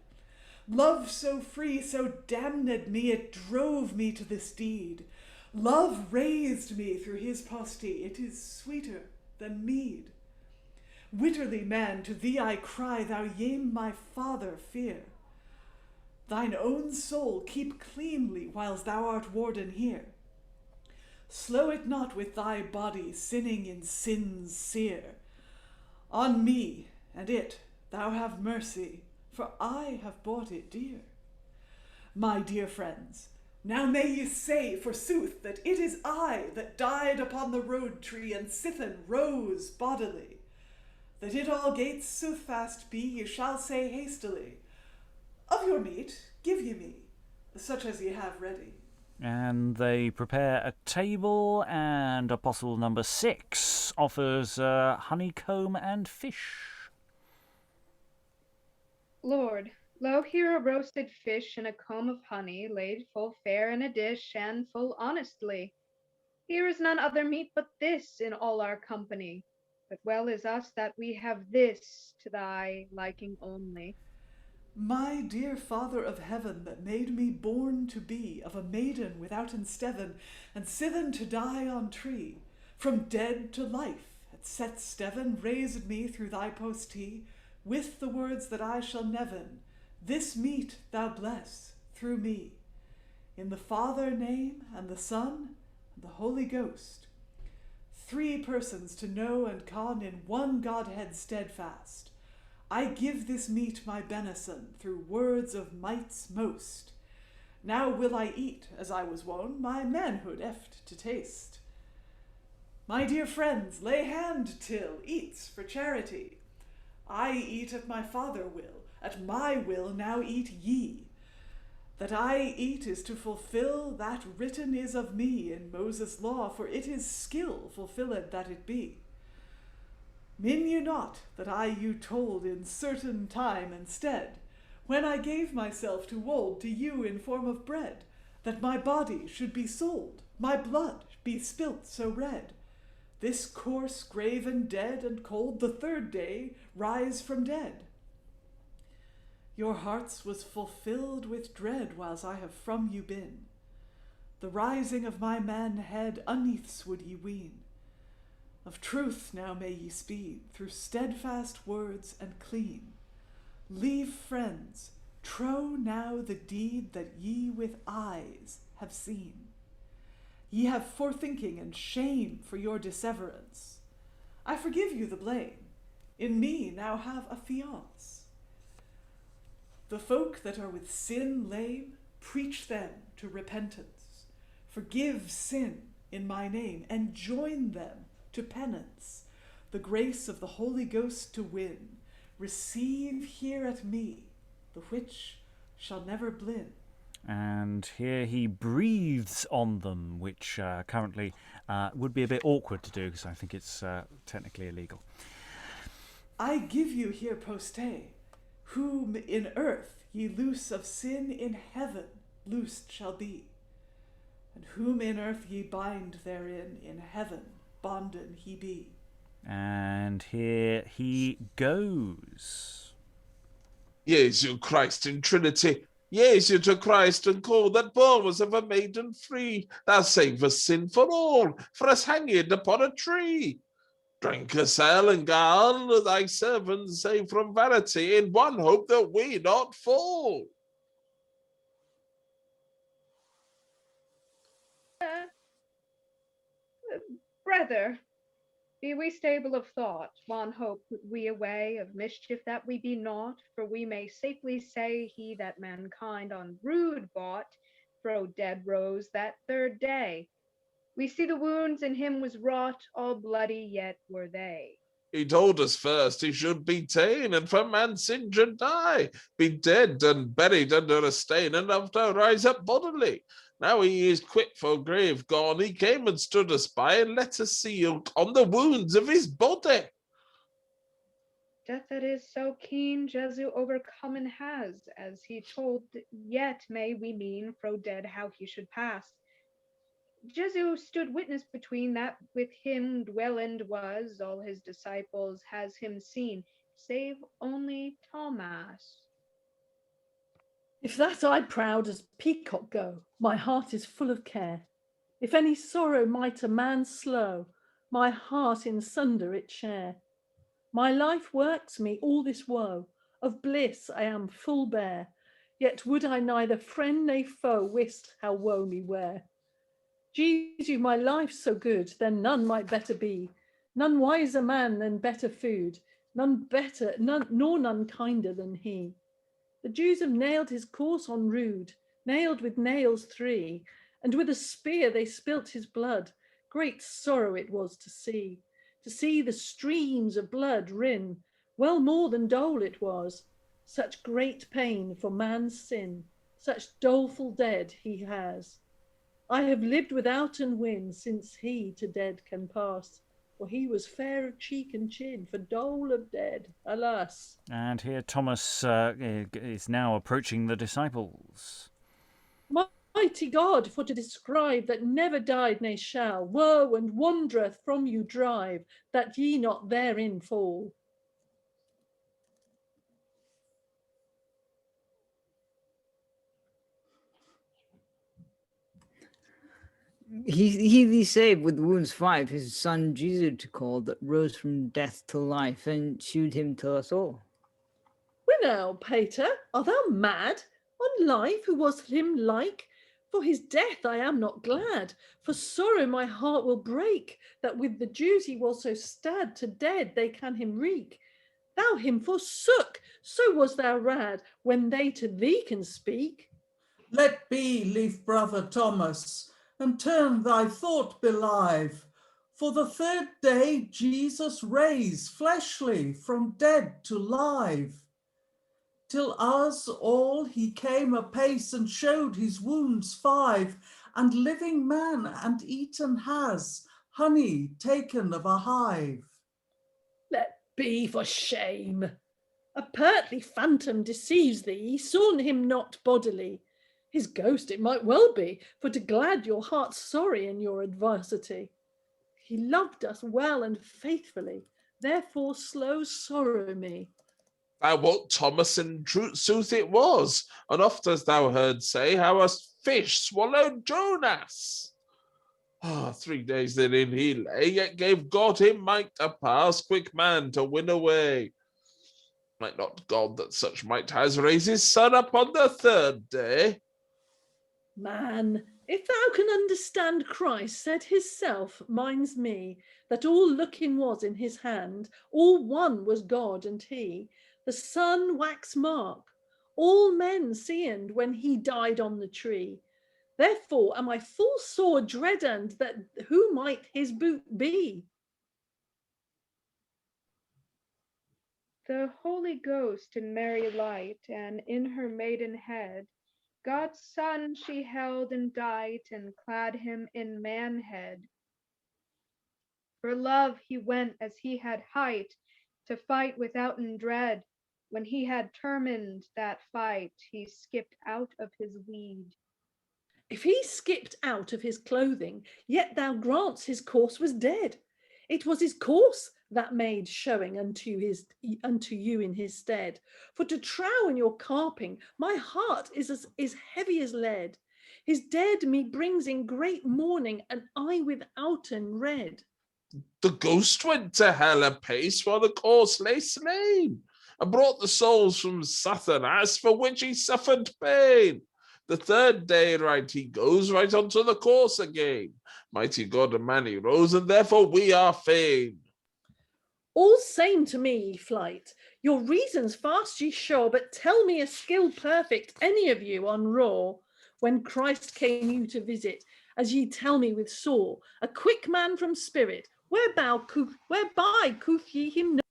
Love so free, so damned me, it drove me to this deed. Love raised me through his posty, it is sweeter than mead. Witterly, man, to thee I cry, thou yame my father fear. Thine own soul keep cleanly, whiles thou art warden here. Slow it not with thy body, sinning in sin's sear. On me, and it thou have mercy, for I have bought it dear. My dear friends, now may ye say, forsooth, that it is I that died upon the road tree, and sithen rose bodily. That it all gates soothfast be, ye shall say hastily. Of your meat give ye me, such as ye have ready. And they prepare a table, and Apostle number 6 offers honeycomb and fish. Lord, lo here a roasted fish and a comb of honey, laid full fair in a dish, and full honestly. Here is none other meat but this in all our company. But well is us that we have this to thy liking only. My dear Father of heaven, that made me born to be of a maiden withouten steven, and sithen to die on tree, from dead to life, at set steven, raised me through thy postee, with the words that I shall neven, this meat thou bless through me. In the Father name, and the Son, and the Holy Ghost. 3 persons to know and con in one Godhead steadfast. I give this meat my benison through words of might's most. Now will I eat, as I was wont, my manhood eft to taste. My dear friends, lay hand till eats for charity. I eat at my Father will, at my will now eat ye. That I eat is to fulfill that written is of me in Moses' law, for it is skill fulfilled that it be. Min ye not that I you told in certain time and stead, when I gave myself to wold to you in form of bread, that my body should be sold, my blood be spilt so red, this corse graven dead and cold the 3rd day rise from dead. Your hearts was fulfilled with dread whiles I have from you been. The rising of my man head uneaths would ye ween. Of truth now may ye speed through steadfast words and clean. Leave friends, trow now the deed that ye with eyes have seen. Ye have forethinking and shame for your disseverance. I forgive you the blame. In me now have a fiance. The folk that are with sin lame, preach them to repentance. Forgive sin in my name, and join them to penance. The grace of the Holy Ghost to win, receive here at me, the which shall never blin. And here he breathes on them, which currently would be a bit awkward to do, because I think it's technically illegal. I give you here poste, whom in earth ye loose of sin, in heaven loosed shall be. And whom in earth ye bind therein, in heaven bonden he be. And here he goes. Jesu Christ in Trinity, Jesu to Christ and call that born was of a maiden free, thou savest sin for all, for us hanged upon a tree. Drink us ale and gall, thy servants save from vanity, in one hope that we not fall. Brother, be we stable of thought, one hope put we away of mischief that we be not, for we may safely say he that mankind on brood bought, fro dead rose that 3rd day. We see the wounds in him was wrought, all bloody yet were they. He told us first he should be ta'en, and for man's sin should die, be dead and buried under a stain, and after rise up bodily. Now he is quit for grave gone, he came and stood us by, and let us see on the wounds of his body. Death that is so keen Jesu overcomen has, as he told, yet may we mean fro dead how he should pass. Jesu stood witness between that with him dwellend was, all his disciples has him seen, save only Thomas. If that I proud as peacock go, my heart is full of care. If any sorrow might a man slow, my heart in sunder it share. My life works me all this woe, of bliss I am full bare, yet would I neither friend ne foe wist how woe me wear. Jesu, my life so good, then none might better be, none wiser man than better food, none better, none kinder than he. The Jews have nailed his corse on rood, nailed with nails 3, and with a spear they spilt his blood. Great sorrow it was to see the streams of blood rin, well more than dole it was. Such great pain for man's sin, such doleful dead he has. I have lived without and win, since he to dead can pass. For he was fair of cheek and chin, for dole of dead, alas. And here Thomas is now approaching the disciples. Mighty God, for to describe that never died ne shall, woe and wandereth from you drive, that ye not therein fall. He thee saved with wounds 5, his son Jesus to call, that rose from death to life, and shewed him to us all. Now, Pater, art thou mad? On life, who was him like? For his death I am not glad, for sorrow my heart will break, that with the Jews he was so stad, to dead they can him wreak. Thou him forsook, so was thou rad, when they to thee can speak. Let be, lief brother Thomas, and turn thy thought belive. For the 3rd day Jesus raised fleshly from dead to live. Till us all he came apace and showed his wounds 5, and living man and eaten has honey taken of a hive. Let be for shame. A pertly phantom deceives thee, saw him not bodily. His ghost it might well be, for to glad your heart's sorry in your adversity. He loved us well and faithfully, therefore slow sorrow me. Thou what, Thomas, in sooth it was, and oft hast thou heard say how a fish swallowed Jonas. 3 days therein he lay, yet gave God him might to pass, quick man to win away. Might not God that such might has raised his son upon the 3rd day? Man, if thou can understand Christ said his-self, minds me, that all looking was in his hand, all one was God and he, the sun wax mark, all men seeing when he died on the tree. Therefore am I full sore dreaded that who might his boot be? The Holy Ghost in merry light, and in her maiden head, God's Son she held and dight, and clad him in manhead. For love he went as he had height, to fight withouten dread. When he had termined that fight, he skipped out of his weed. If he skipped out of his clothing, yet thou grants his course was dead. It was his course that made showing unto you in his stead. For to trow in your carping, my heart is heavy as lead. His dead me brings in great mourning, and I withouten red. The ghost went to hell apace while the corse lay slain, and brought the souls from Satanas, for which he suffered pain. The 3rd day right he goes, right onto the course again. Mighty God and man he rose, and therefore we are fain. All same to me, ye flight. Your reasons fast ye show, but tell me a skill perfect, any of you on raw, when Christ came you to visit, as ye tell me with sore, a quick man from spirit, whereby couth ye him know?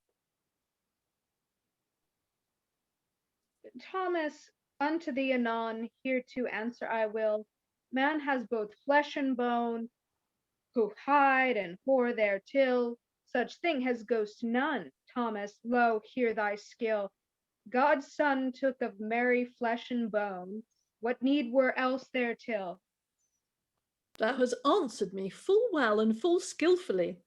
Thomas, unto thee anon, hereto answer I will. Man has both flesh and bone, who hide and whore there till. Such thing has ghost none. Thomas, lo, hear thy skill. God's Son took of merry flesh and bone. What need were else there till? Thou hast answered me full well and full skilfully,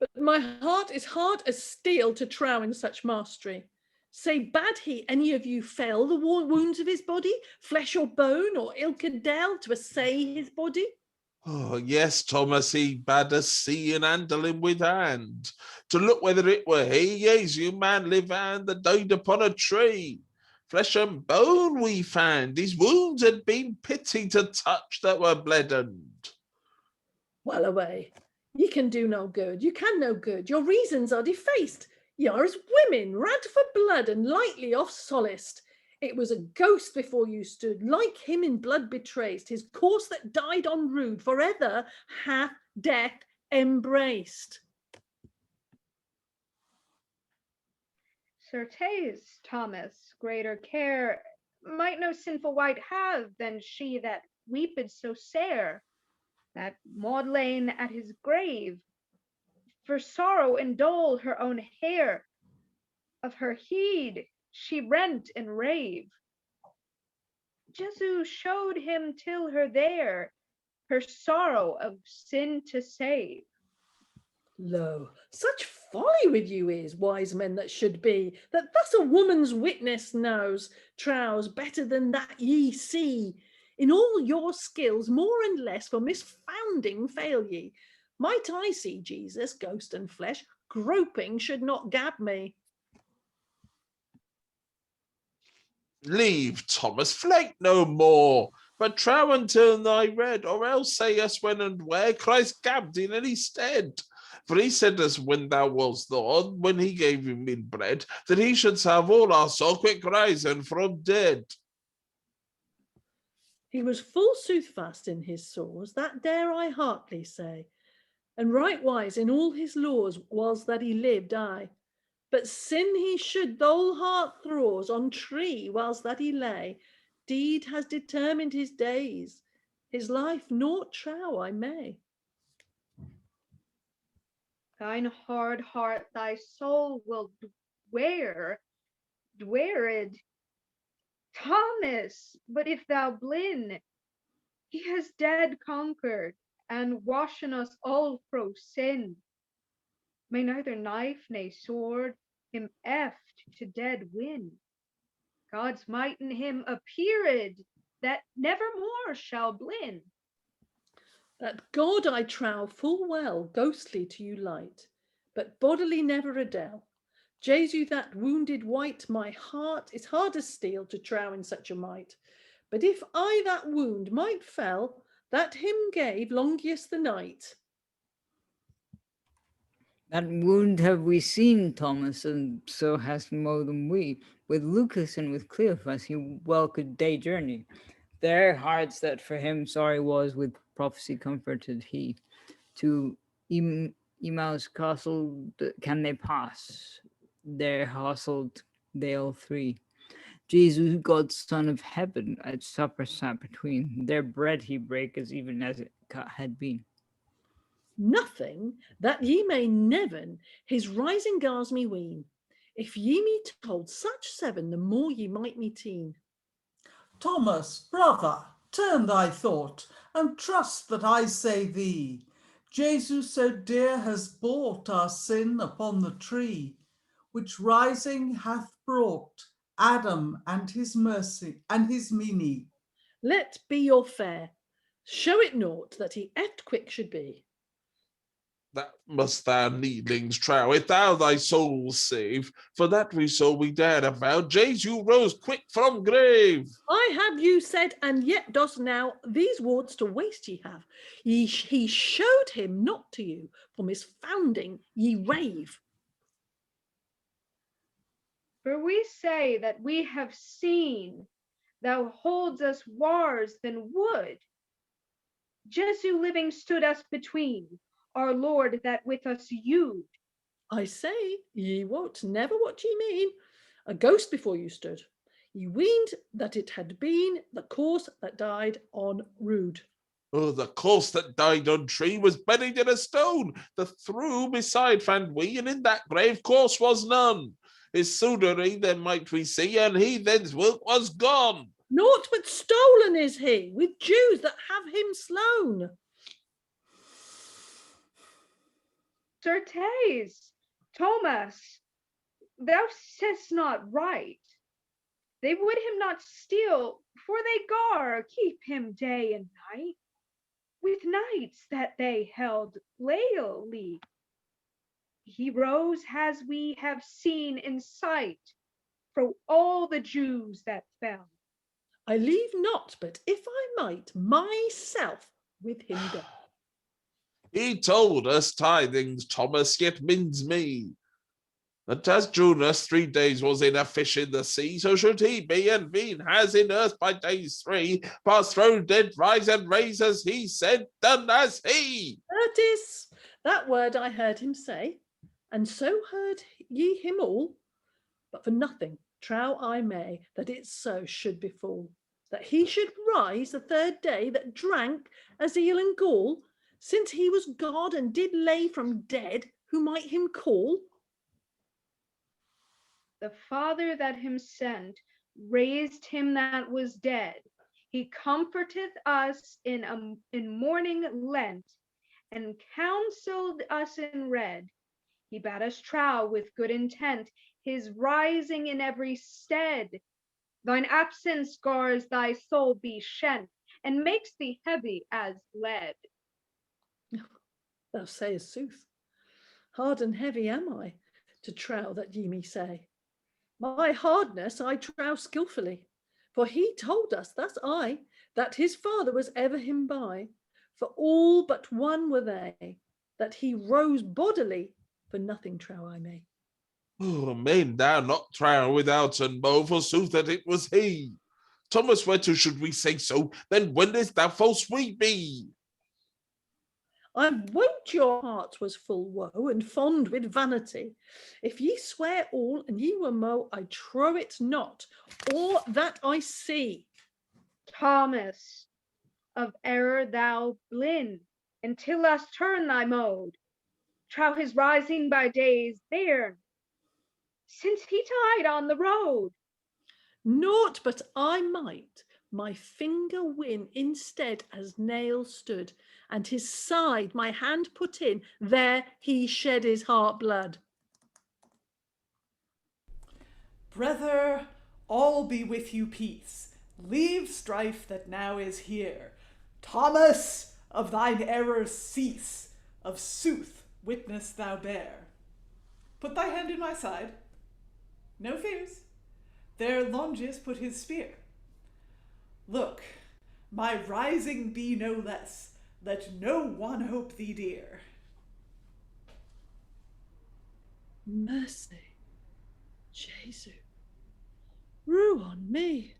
but my heart is hard as steel to trow in such mastery. Say, bade he any of you fell the wounds of his body, flesh or bone, or ilka dale to assay his body? Oh, yes, Thomas, he bade us see and handle him with hand, to look whether it were he, yes, you man live and that died upon a tree. Flesh and bone we found, his wounds had been pity to touch that were bleedend. Well away, ye can do no good, you can no good, your reasons are defaced. Ye are as women, rad for blood and lightly off solaced. It was a ghost before you stood, like him in blood betrayed. His course that died on rude, forever hath death embraced. Certes, Thomas, greater care might no sinful wight have than she that weeped so sere, that Magdalen at his grave, for sorrow and dole her own hair, of her heed she rent and rave. Jesu showed him till her there, her sorrow of sin to save. Lo, such folly with you is, wise men that should be, that thus a woman's witness knows, trows better than that ye see. In all your skills, more and less for misfounding fail ye. Might I see Jesus, ghost and flesh, groping should not gab me. Leave, Thomas, flake no more, but trow until thy read, or else say us when and where Christ gabbed in any stead. For he said us when thou wast Lord, when he gave him in bread, that he should serve all our soul quick rising from dead. He was full soothfast in his sores, that dare I heartily say, and right wise in all his laws was that he lived, aye. But sin he should the whole heart throws on tree whilst that he lay. Deed has determined his days, his life naught trow I may. Thine hard heart thy soul will dwered. Thomas, but if thou blin, he has dead conquered, and washen us all fro sin. May neither knife ne sword him eft to dead win. God's might in him appeared, that never more shall blin. That God I trow full well, ghostly to you light, but bodily never a dell. Jesu that wounded wight, my heart is hard as steel to trow in such a might. But if I that wound might fell, that him gave longiest the night. That wound have we seen, Thomas, and so has more than we. With Lucas and with Cleophas he well could day journey. Their hearts that for him sorry was, with prophecy comforted he. To Emmaus castle can they pass, there hustled they all three. Jesus, God's Son of Heaven, at supper sat between. Their bread he brake as even as it had been. Nothing that ye may neven his rising gars me ween. If ye me told such seven, the more ye might me teen. Thomas, brother, turn thy thought, and trust that I say thee. Jesus so dear has bought our sin upon the tree, which rising hath brought Adam and his mercy and his meanie. Let be your fare, show it naught that he eft quick should be. That must thou needlings trow, if thou thy soul save, for that we saw we dare avow, Jesu rose quick from grave. I have you said, and yet dost now these words to waste ye have. He showed him not to you, for misfounding ye rave. For we say that we have seen, thou holds us wars than wood. Jesu living stood us between, our Lord that with us yewed. I say, ye wot never what ye mean. A ghost before you stood. Ye weened that it had been the corse that died on rood. Oh, the corse that died on tree was buried in a stone. The through beside found we, and in that grave corse was none. His soudary then might we see, and he then's work was gone. Naught but stolen is he, with Jews that have him slown. Certes, Thomas, thou saidst not right. They would him not steal, for they gar keep him day and night, with knights that they held loyally. He rose as we have seen in sight, fro all the Jews that fell. I leave not, but if I might, myself with him go. He told us tidings, Thomas, yet mins me. That as Jonas 3 days was in a fish in the sea, so should he be, and being has in earth by days 3, pass through dead, rise and raise as he said, done as he. Certes, that word I heard him say, and so heard ye him all, but for nothing trow I may that it so should befall, that he should rise the 3rd day that drank as eel and gall, since he was God and did lay from dead who might him call. The Father that him sent raised him that was dead. He comforteth us in morning Lent, and counselled us in red. He bade us trow with good intent his rising in every stead. Thine absence scars thy soul be shent, and makes thee heavy as lead. Thou sayest sooth. Hard and heavy am I, to trow that ye me say. My hardness I trow skilfully, for he told us, thus I, that his father was ever him by, for all but one were they, that he rose bodily, for nothing trow I may. Oh, main thou not trow without and mo, forsooth that it was he. Thomas, whereto should we say so? Then when is thou false we be? I wot your heart was full woe and fond with vanity. If ye swear all and ye were mo, I trow it not, or that I see. Thomas, of error thou blind, until us turn thy mode. Trow his rising by days bairn, since he died on the road. Naught but I might my finger win instead as nail stood, and his side my hand put in, there he shed his heart blood. Brother, all be with you peace. Leave strife that now is here. Thomas, of thine errors cease. Of sooth witness thou bear. Put thy hand in my side. No fears. There Longius put his spear. Look, my rising be no less. Let no one hope thee dear. Mercy, Jesu, rue on me.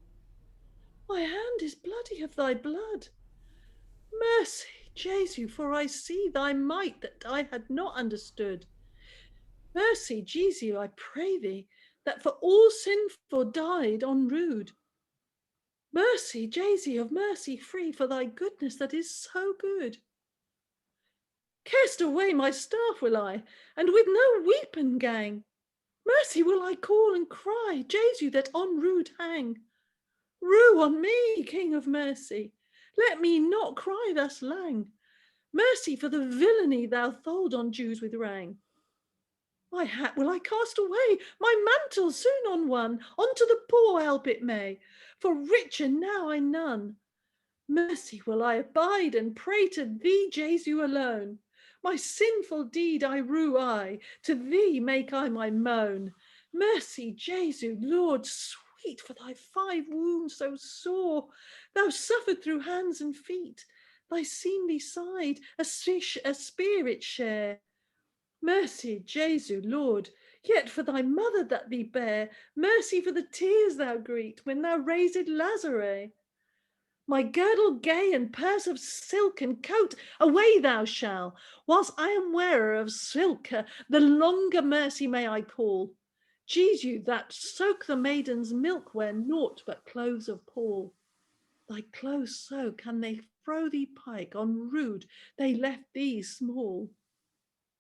My hand is bloody of thy blood. Mercy, Jesu, for I see thy might that I had not understood. Mercy, Jesu, I pray thee, that for all sinful died on rood. Mercy, Jesu, of mercy free, for thy goodness that is so good. Cast away my staff will I, and with no weapon gang. Mercy will I call and cry, Jesu, that on rood hang. Rue on me, King of mercy, let me not cry thus lang. Mercy for the villainy thou told on Jews with rang. My hat will I cast away, my mantle soon on one, unto the poor help it may, for richer now I none. Mercy will I abide and pray to thee, Jesu, alone. My sinful deed I rue I, to thee make I my moan. Mercy, Jesu, Lord, sweet for thy 5 wounds so sore, thou suffered through hands and feet, thy seemly side a spirit share. Mercy, Jesu, Lord, yet for thy mother that thee bare, mercy for the tears thou greet when thou raised Lazarus. My girdle gay and purse of silk and coat away thou shall, whilst I am wearer of silk, the longer mercy may I call. Jesu, that soak the maiden's milk wear naught but clothes of Paul. Thy clothes so can they throw thee pike on rude, they left thee small.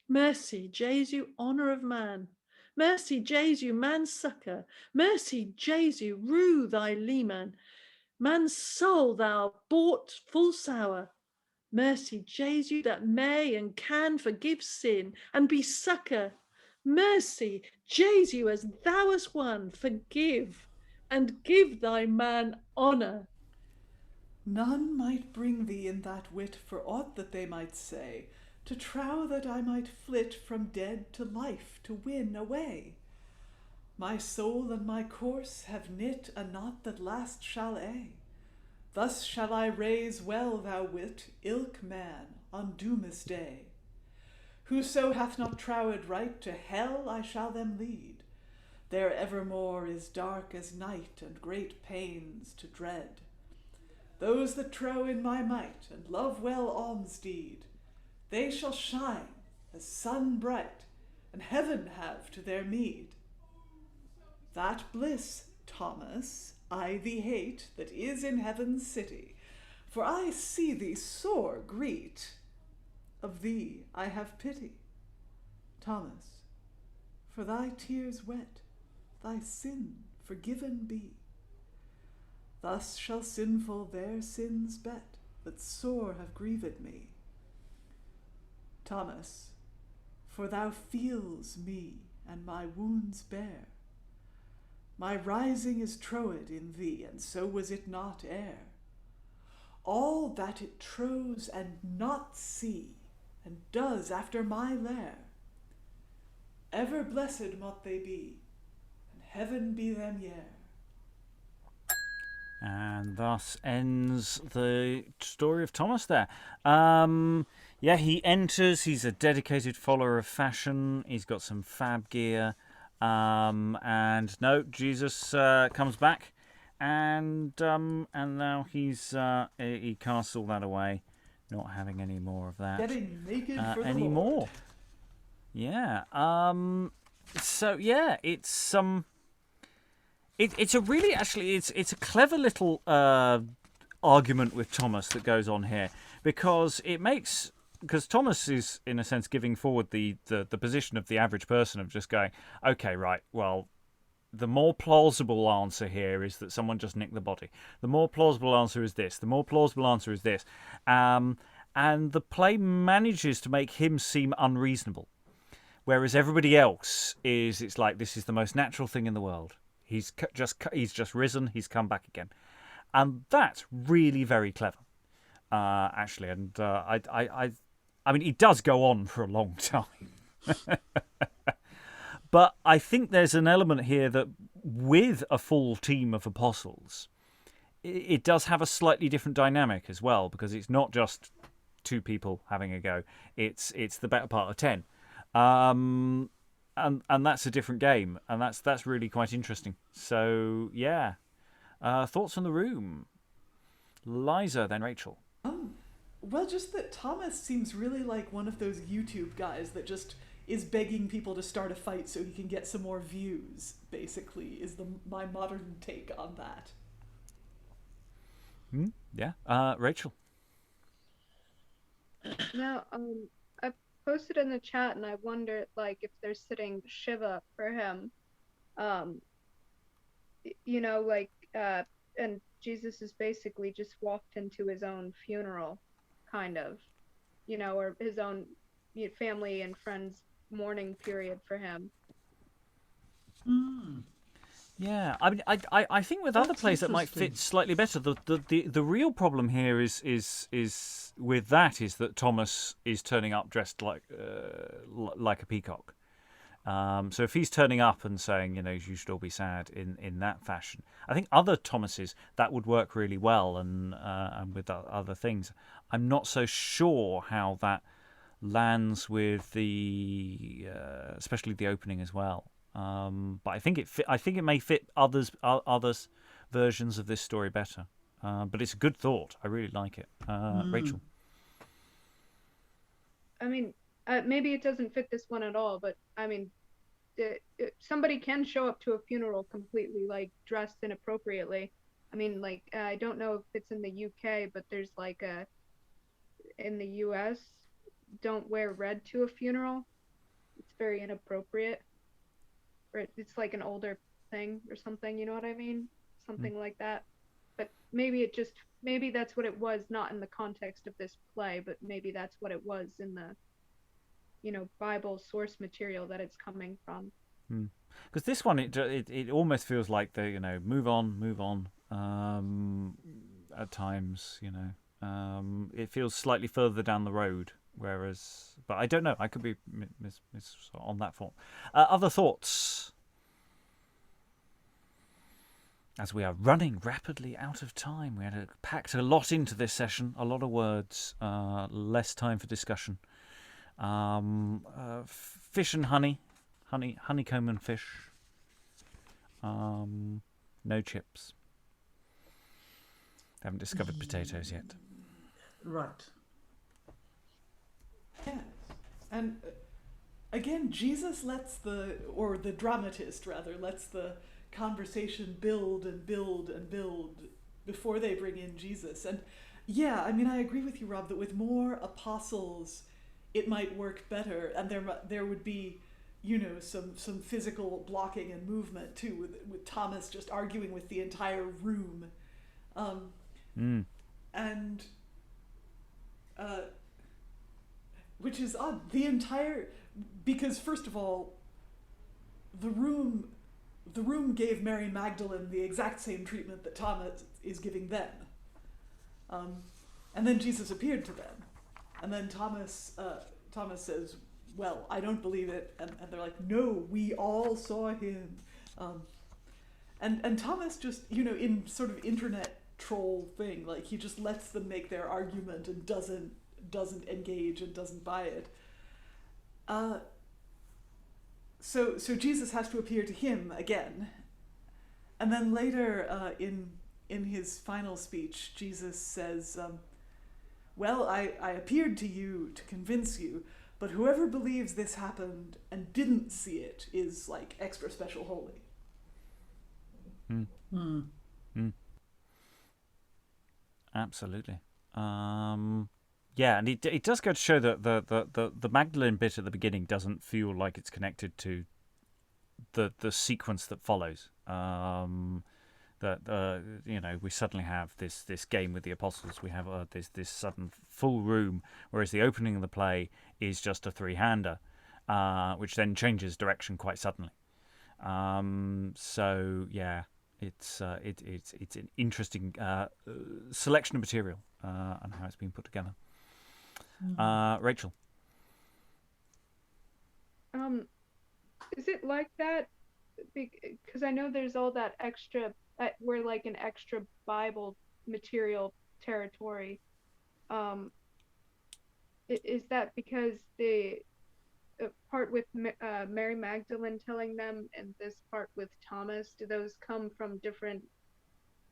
Mercy, Jesu, honour of man. Mercy, Jesu, man's succour. Mercy, Jesu, rue thy leman. Man's soul thou bought full sour. Mercy, Jesu, that may and can forgive sin and be succour. Mercy, Jesu, as thou hast won, forgive and give thy man honour. None might bring thee in that wit for aught that they might say, to trow that I might flit from dead to life to win away. My soul and my course have knit a knot that last shall aye. Thus shall I raise well, thou wit, ilk man on doom's day. Whoso hath not trowed right, to hell I shall them lead. There evermore is dark as night, and great pains to dread. Those that trow in my might, and love well alms deed, they shall shine as sun bright, and heaven have to their meed. That bliss, Thomas, I thee hate, that is in heaven's city, for I see thee sore greet. Of thee I have pity, Thomas, for thy tears wet, thy sin forgiven be. Thus shall sinful their sins bet, that sore have grieved me. Thomas, for thou feels me, and my wounds bear. My rising is trowed in thee, and so was it not ere. All that it trows and not see, and does after my lair. Ever blessed mought they be, and heaven be them yere. And thus ends the story of Thomas there. Yeah, he enters. He's a dedicated follower of fashion. He's got some fab gear. And no, Jesus comes back. And now he casts all that away. Not having any more of that Getting naked for the anymore. Lord. Yeah. So yeah, it's a really it's a clever little argument with Thomas that goes on here, because Thomas is in a sense giving forward the position of the average person of just going, okay, right, well, the more plausible answer here is that someone just nicked the body. The more plausible answer is this. The more plausible answer is this. And the play manages to make him seem unreasonable, whereas everybody else it's like, this is the most natural thing in the world. He's just risen. He's come back again, and that's really very clever, actually. And I mean, he does go on for a long time. But I think there's an element here that with a full team of apostles, it does have a slightly different dynamic as well, because it's not just two people having a go. It's the better part of 10. And that's a different game, and that's really quite interesting. So yeah, thoughts from the room. Liza, then Rachael. Well, just that Thomas seems really like one of those YouTube guys that just is begging people to start a fight so he can get some more views, basically, is my modern take on that. Yeah. Rachael. Now, I posted in the chat, and I wondered, like, if they're sitting Shiva for him, and Jesus is basically just walked into his own funeral, kind of, or his own family and friends mourning period for him. Yeah, I mean, I think with other plays that might fit slightly better. The real problem here is with that is that Thomas is turning up dressed like a peacock. So if he's turning up and saying, you should all be sad in that fashion, I think other Thomases that would work really well, and with other things, I'm not so sure how that lands with especially the opening as well. But I think it may fit others versions of this story better. But it's a good thought. I really like it. Rachael. I mean, maybe it doesn't fit this one at all, but I mean, somebody can show up to a funeral completely dressed inappropriately. I mean, I don't know if it's in the UK, but there's in the US, don't wear red to a funeral. It's very inappropriate. Or it's like an older thing or something, you know what I mean? Something like that. But maybe that's what it was, not in the context of this play, but maybe that's what it was in the Bible source material that it's coming from. Because this one, it almost feels like they move on at times. It feels slightly further down the road, whereas, but I don't know, I could be miss on that front. Other thoughts as we are running rapidly out of time. We had packed a lot into this session, a lot of words, less time for discussion. Fish and honeycomb and fish. No chips. They haven't discovered potatoes yet. Right. Yes. And again, Jesus lets the dramatist rather, lets the conversation build and build and build before they bring in Jesus. And yeah, I mean, I agree with you, Rob, that with more apostles, it might work better, and there would be, you know, some physical blocking and movement too, with Thomas just arguing with the entire room, and which is odd. Because first of all, the room gave Mary Magdalene the exact same treatment that Thomas is giving them, and then Jesus appeared to them, and then Thomas says, well, I don't believe it, and they're like, no, we all saw him, and Thomas just, you know, in sort of internet troll thing, like, he just lets them make their argument and doesn't engage and doesn't buy it. So Jesus has to appear to him again, and then later in his final speech, Jesus says, well, I appeared to you to convince you, but whoever believes this happened and didn't see it is like extra special holy. Absolutely. Yeah, and it does go to show that the Magdalene bit at the beginning doesn't feel like it's connected to the sequence that follows. You know, we suddenly have this game with the apostles. We have this sudden full room, whereas the opening of the play is just a three-hander, which then changes direction quite suddenly. So yeah, it's an interesting selection of material and how it's been put together. Rachael. Is it like that? Because I know there's all that extra. We're like an extra Bible material territory. Is that because the part with Mary Magdalene telling them and this part with Thomas, do those come from different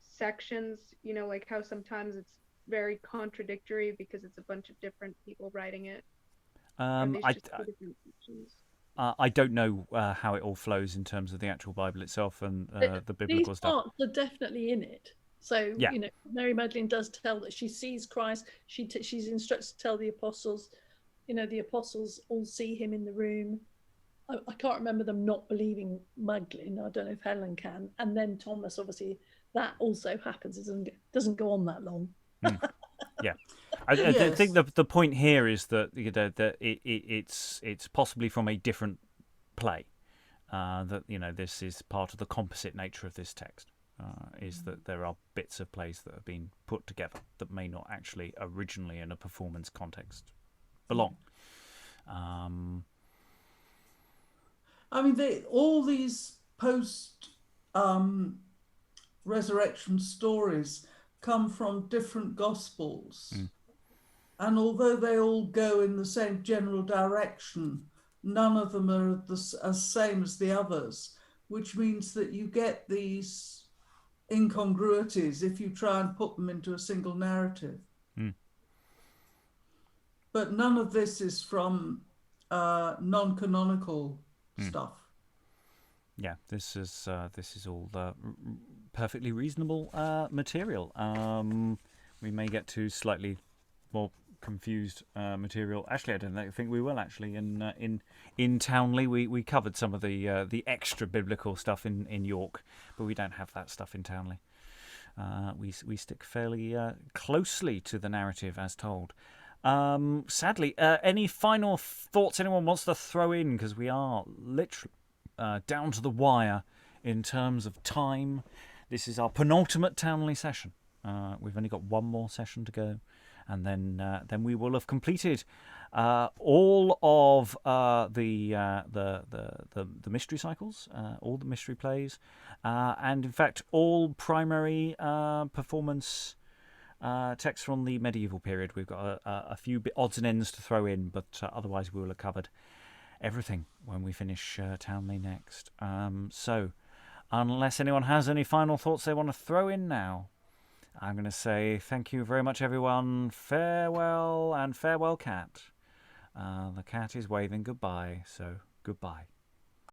sections? You know, like how sometimes it's very contradictory because it's a bunch of different people writing it. Are these just two different sections? I don't know how it all flows in terms of the actual Bible itself and the biblical These stuff. parts are definitely in it. So, Yeah. you know, Mary Magdalene does tell that she sees Christ. She's instructed to tell the apostles. You know, the apostles all see him in the room. I can't remember them not believing Magdalene. I don't know if Helen can. And then Thomas, obviously, that also happens. It doesn't go on that long. Yeah, I think the point here is that, you know, that it's possibly from a different play. That, you know, this is part of the composite nature of this text. Is that there are bits of plays that have been put together that may not actually originally in a performance context belong. I mean, all these post resurrection stories come from different gospels, and although they all go in the same general direction, none of them are as same as the others, which means that you get these incongruities if you try and put them into a single narrative. But none of this is from non-canonical stuff. Yeah, this is all perfectly reasonable material. We may get to slightly more confused material. Actually, I don't think we will. Actually, in Towneley, we covered some of the extra biblical stuff in York, but we don't have that stuff in Towneley. We stick fairly closely to the narrative as told. Sadly, any final thoughts anyone wants to throw in, because we are literally down to the wire in terms of time. This is our penultimate Towneley session. We've only got one more session to go, and then we will have completed all of the mystery cycles, all the mystery plays, and in fact all primary performance text from the medieval period. We've got a few odds and ends to throw in, but otherwise we will have covered everything when we finish Towneley next. So, unless anyone has any final thoughts they want to throw in now, I'm going to say thank you very much, everyone. Farewell, and farewell, cat. The cat is waving goodbye, so goodbye.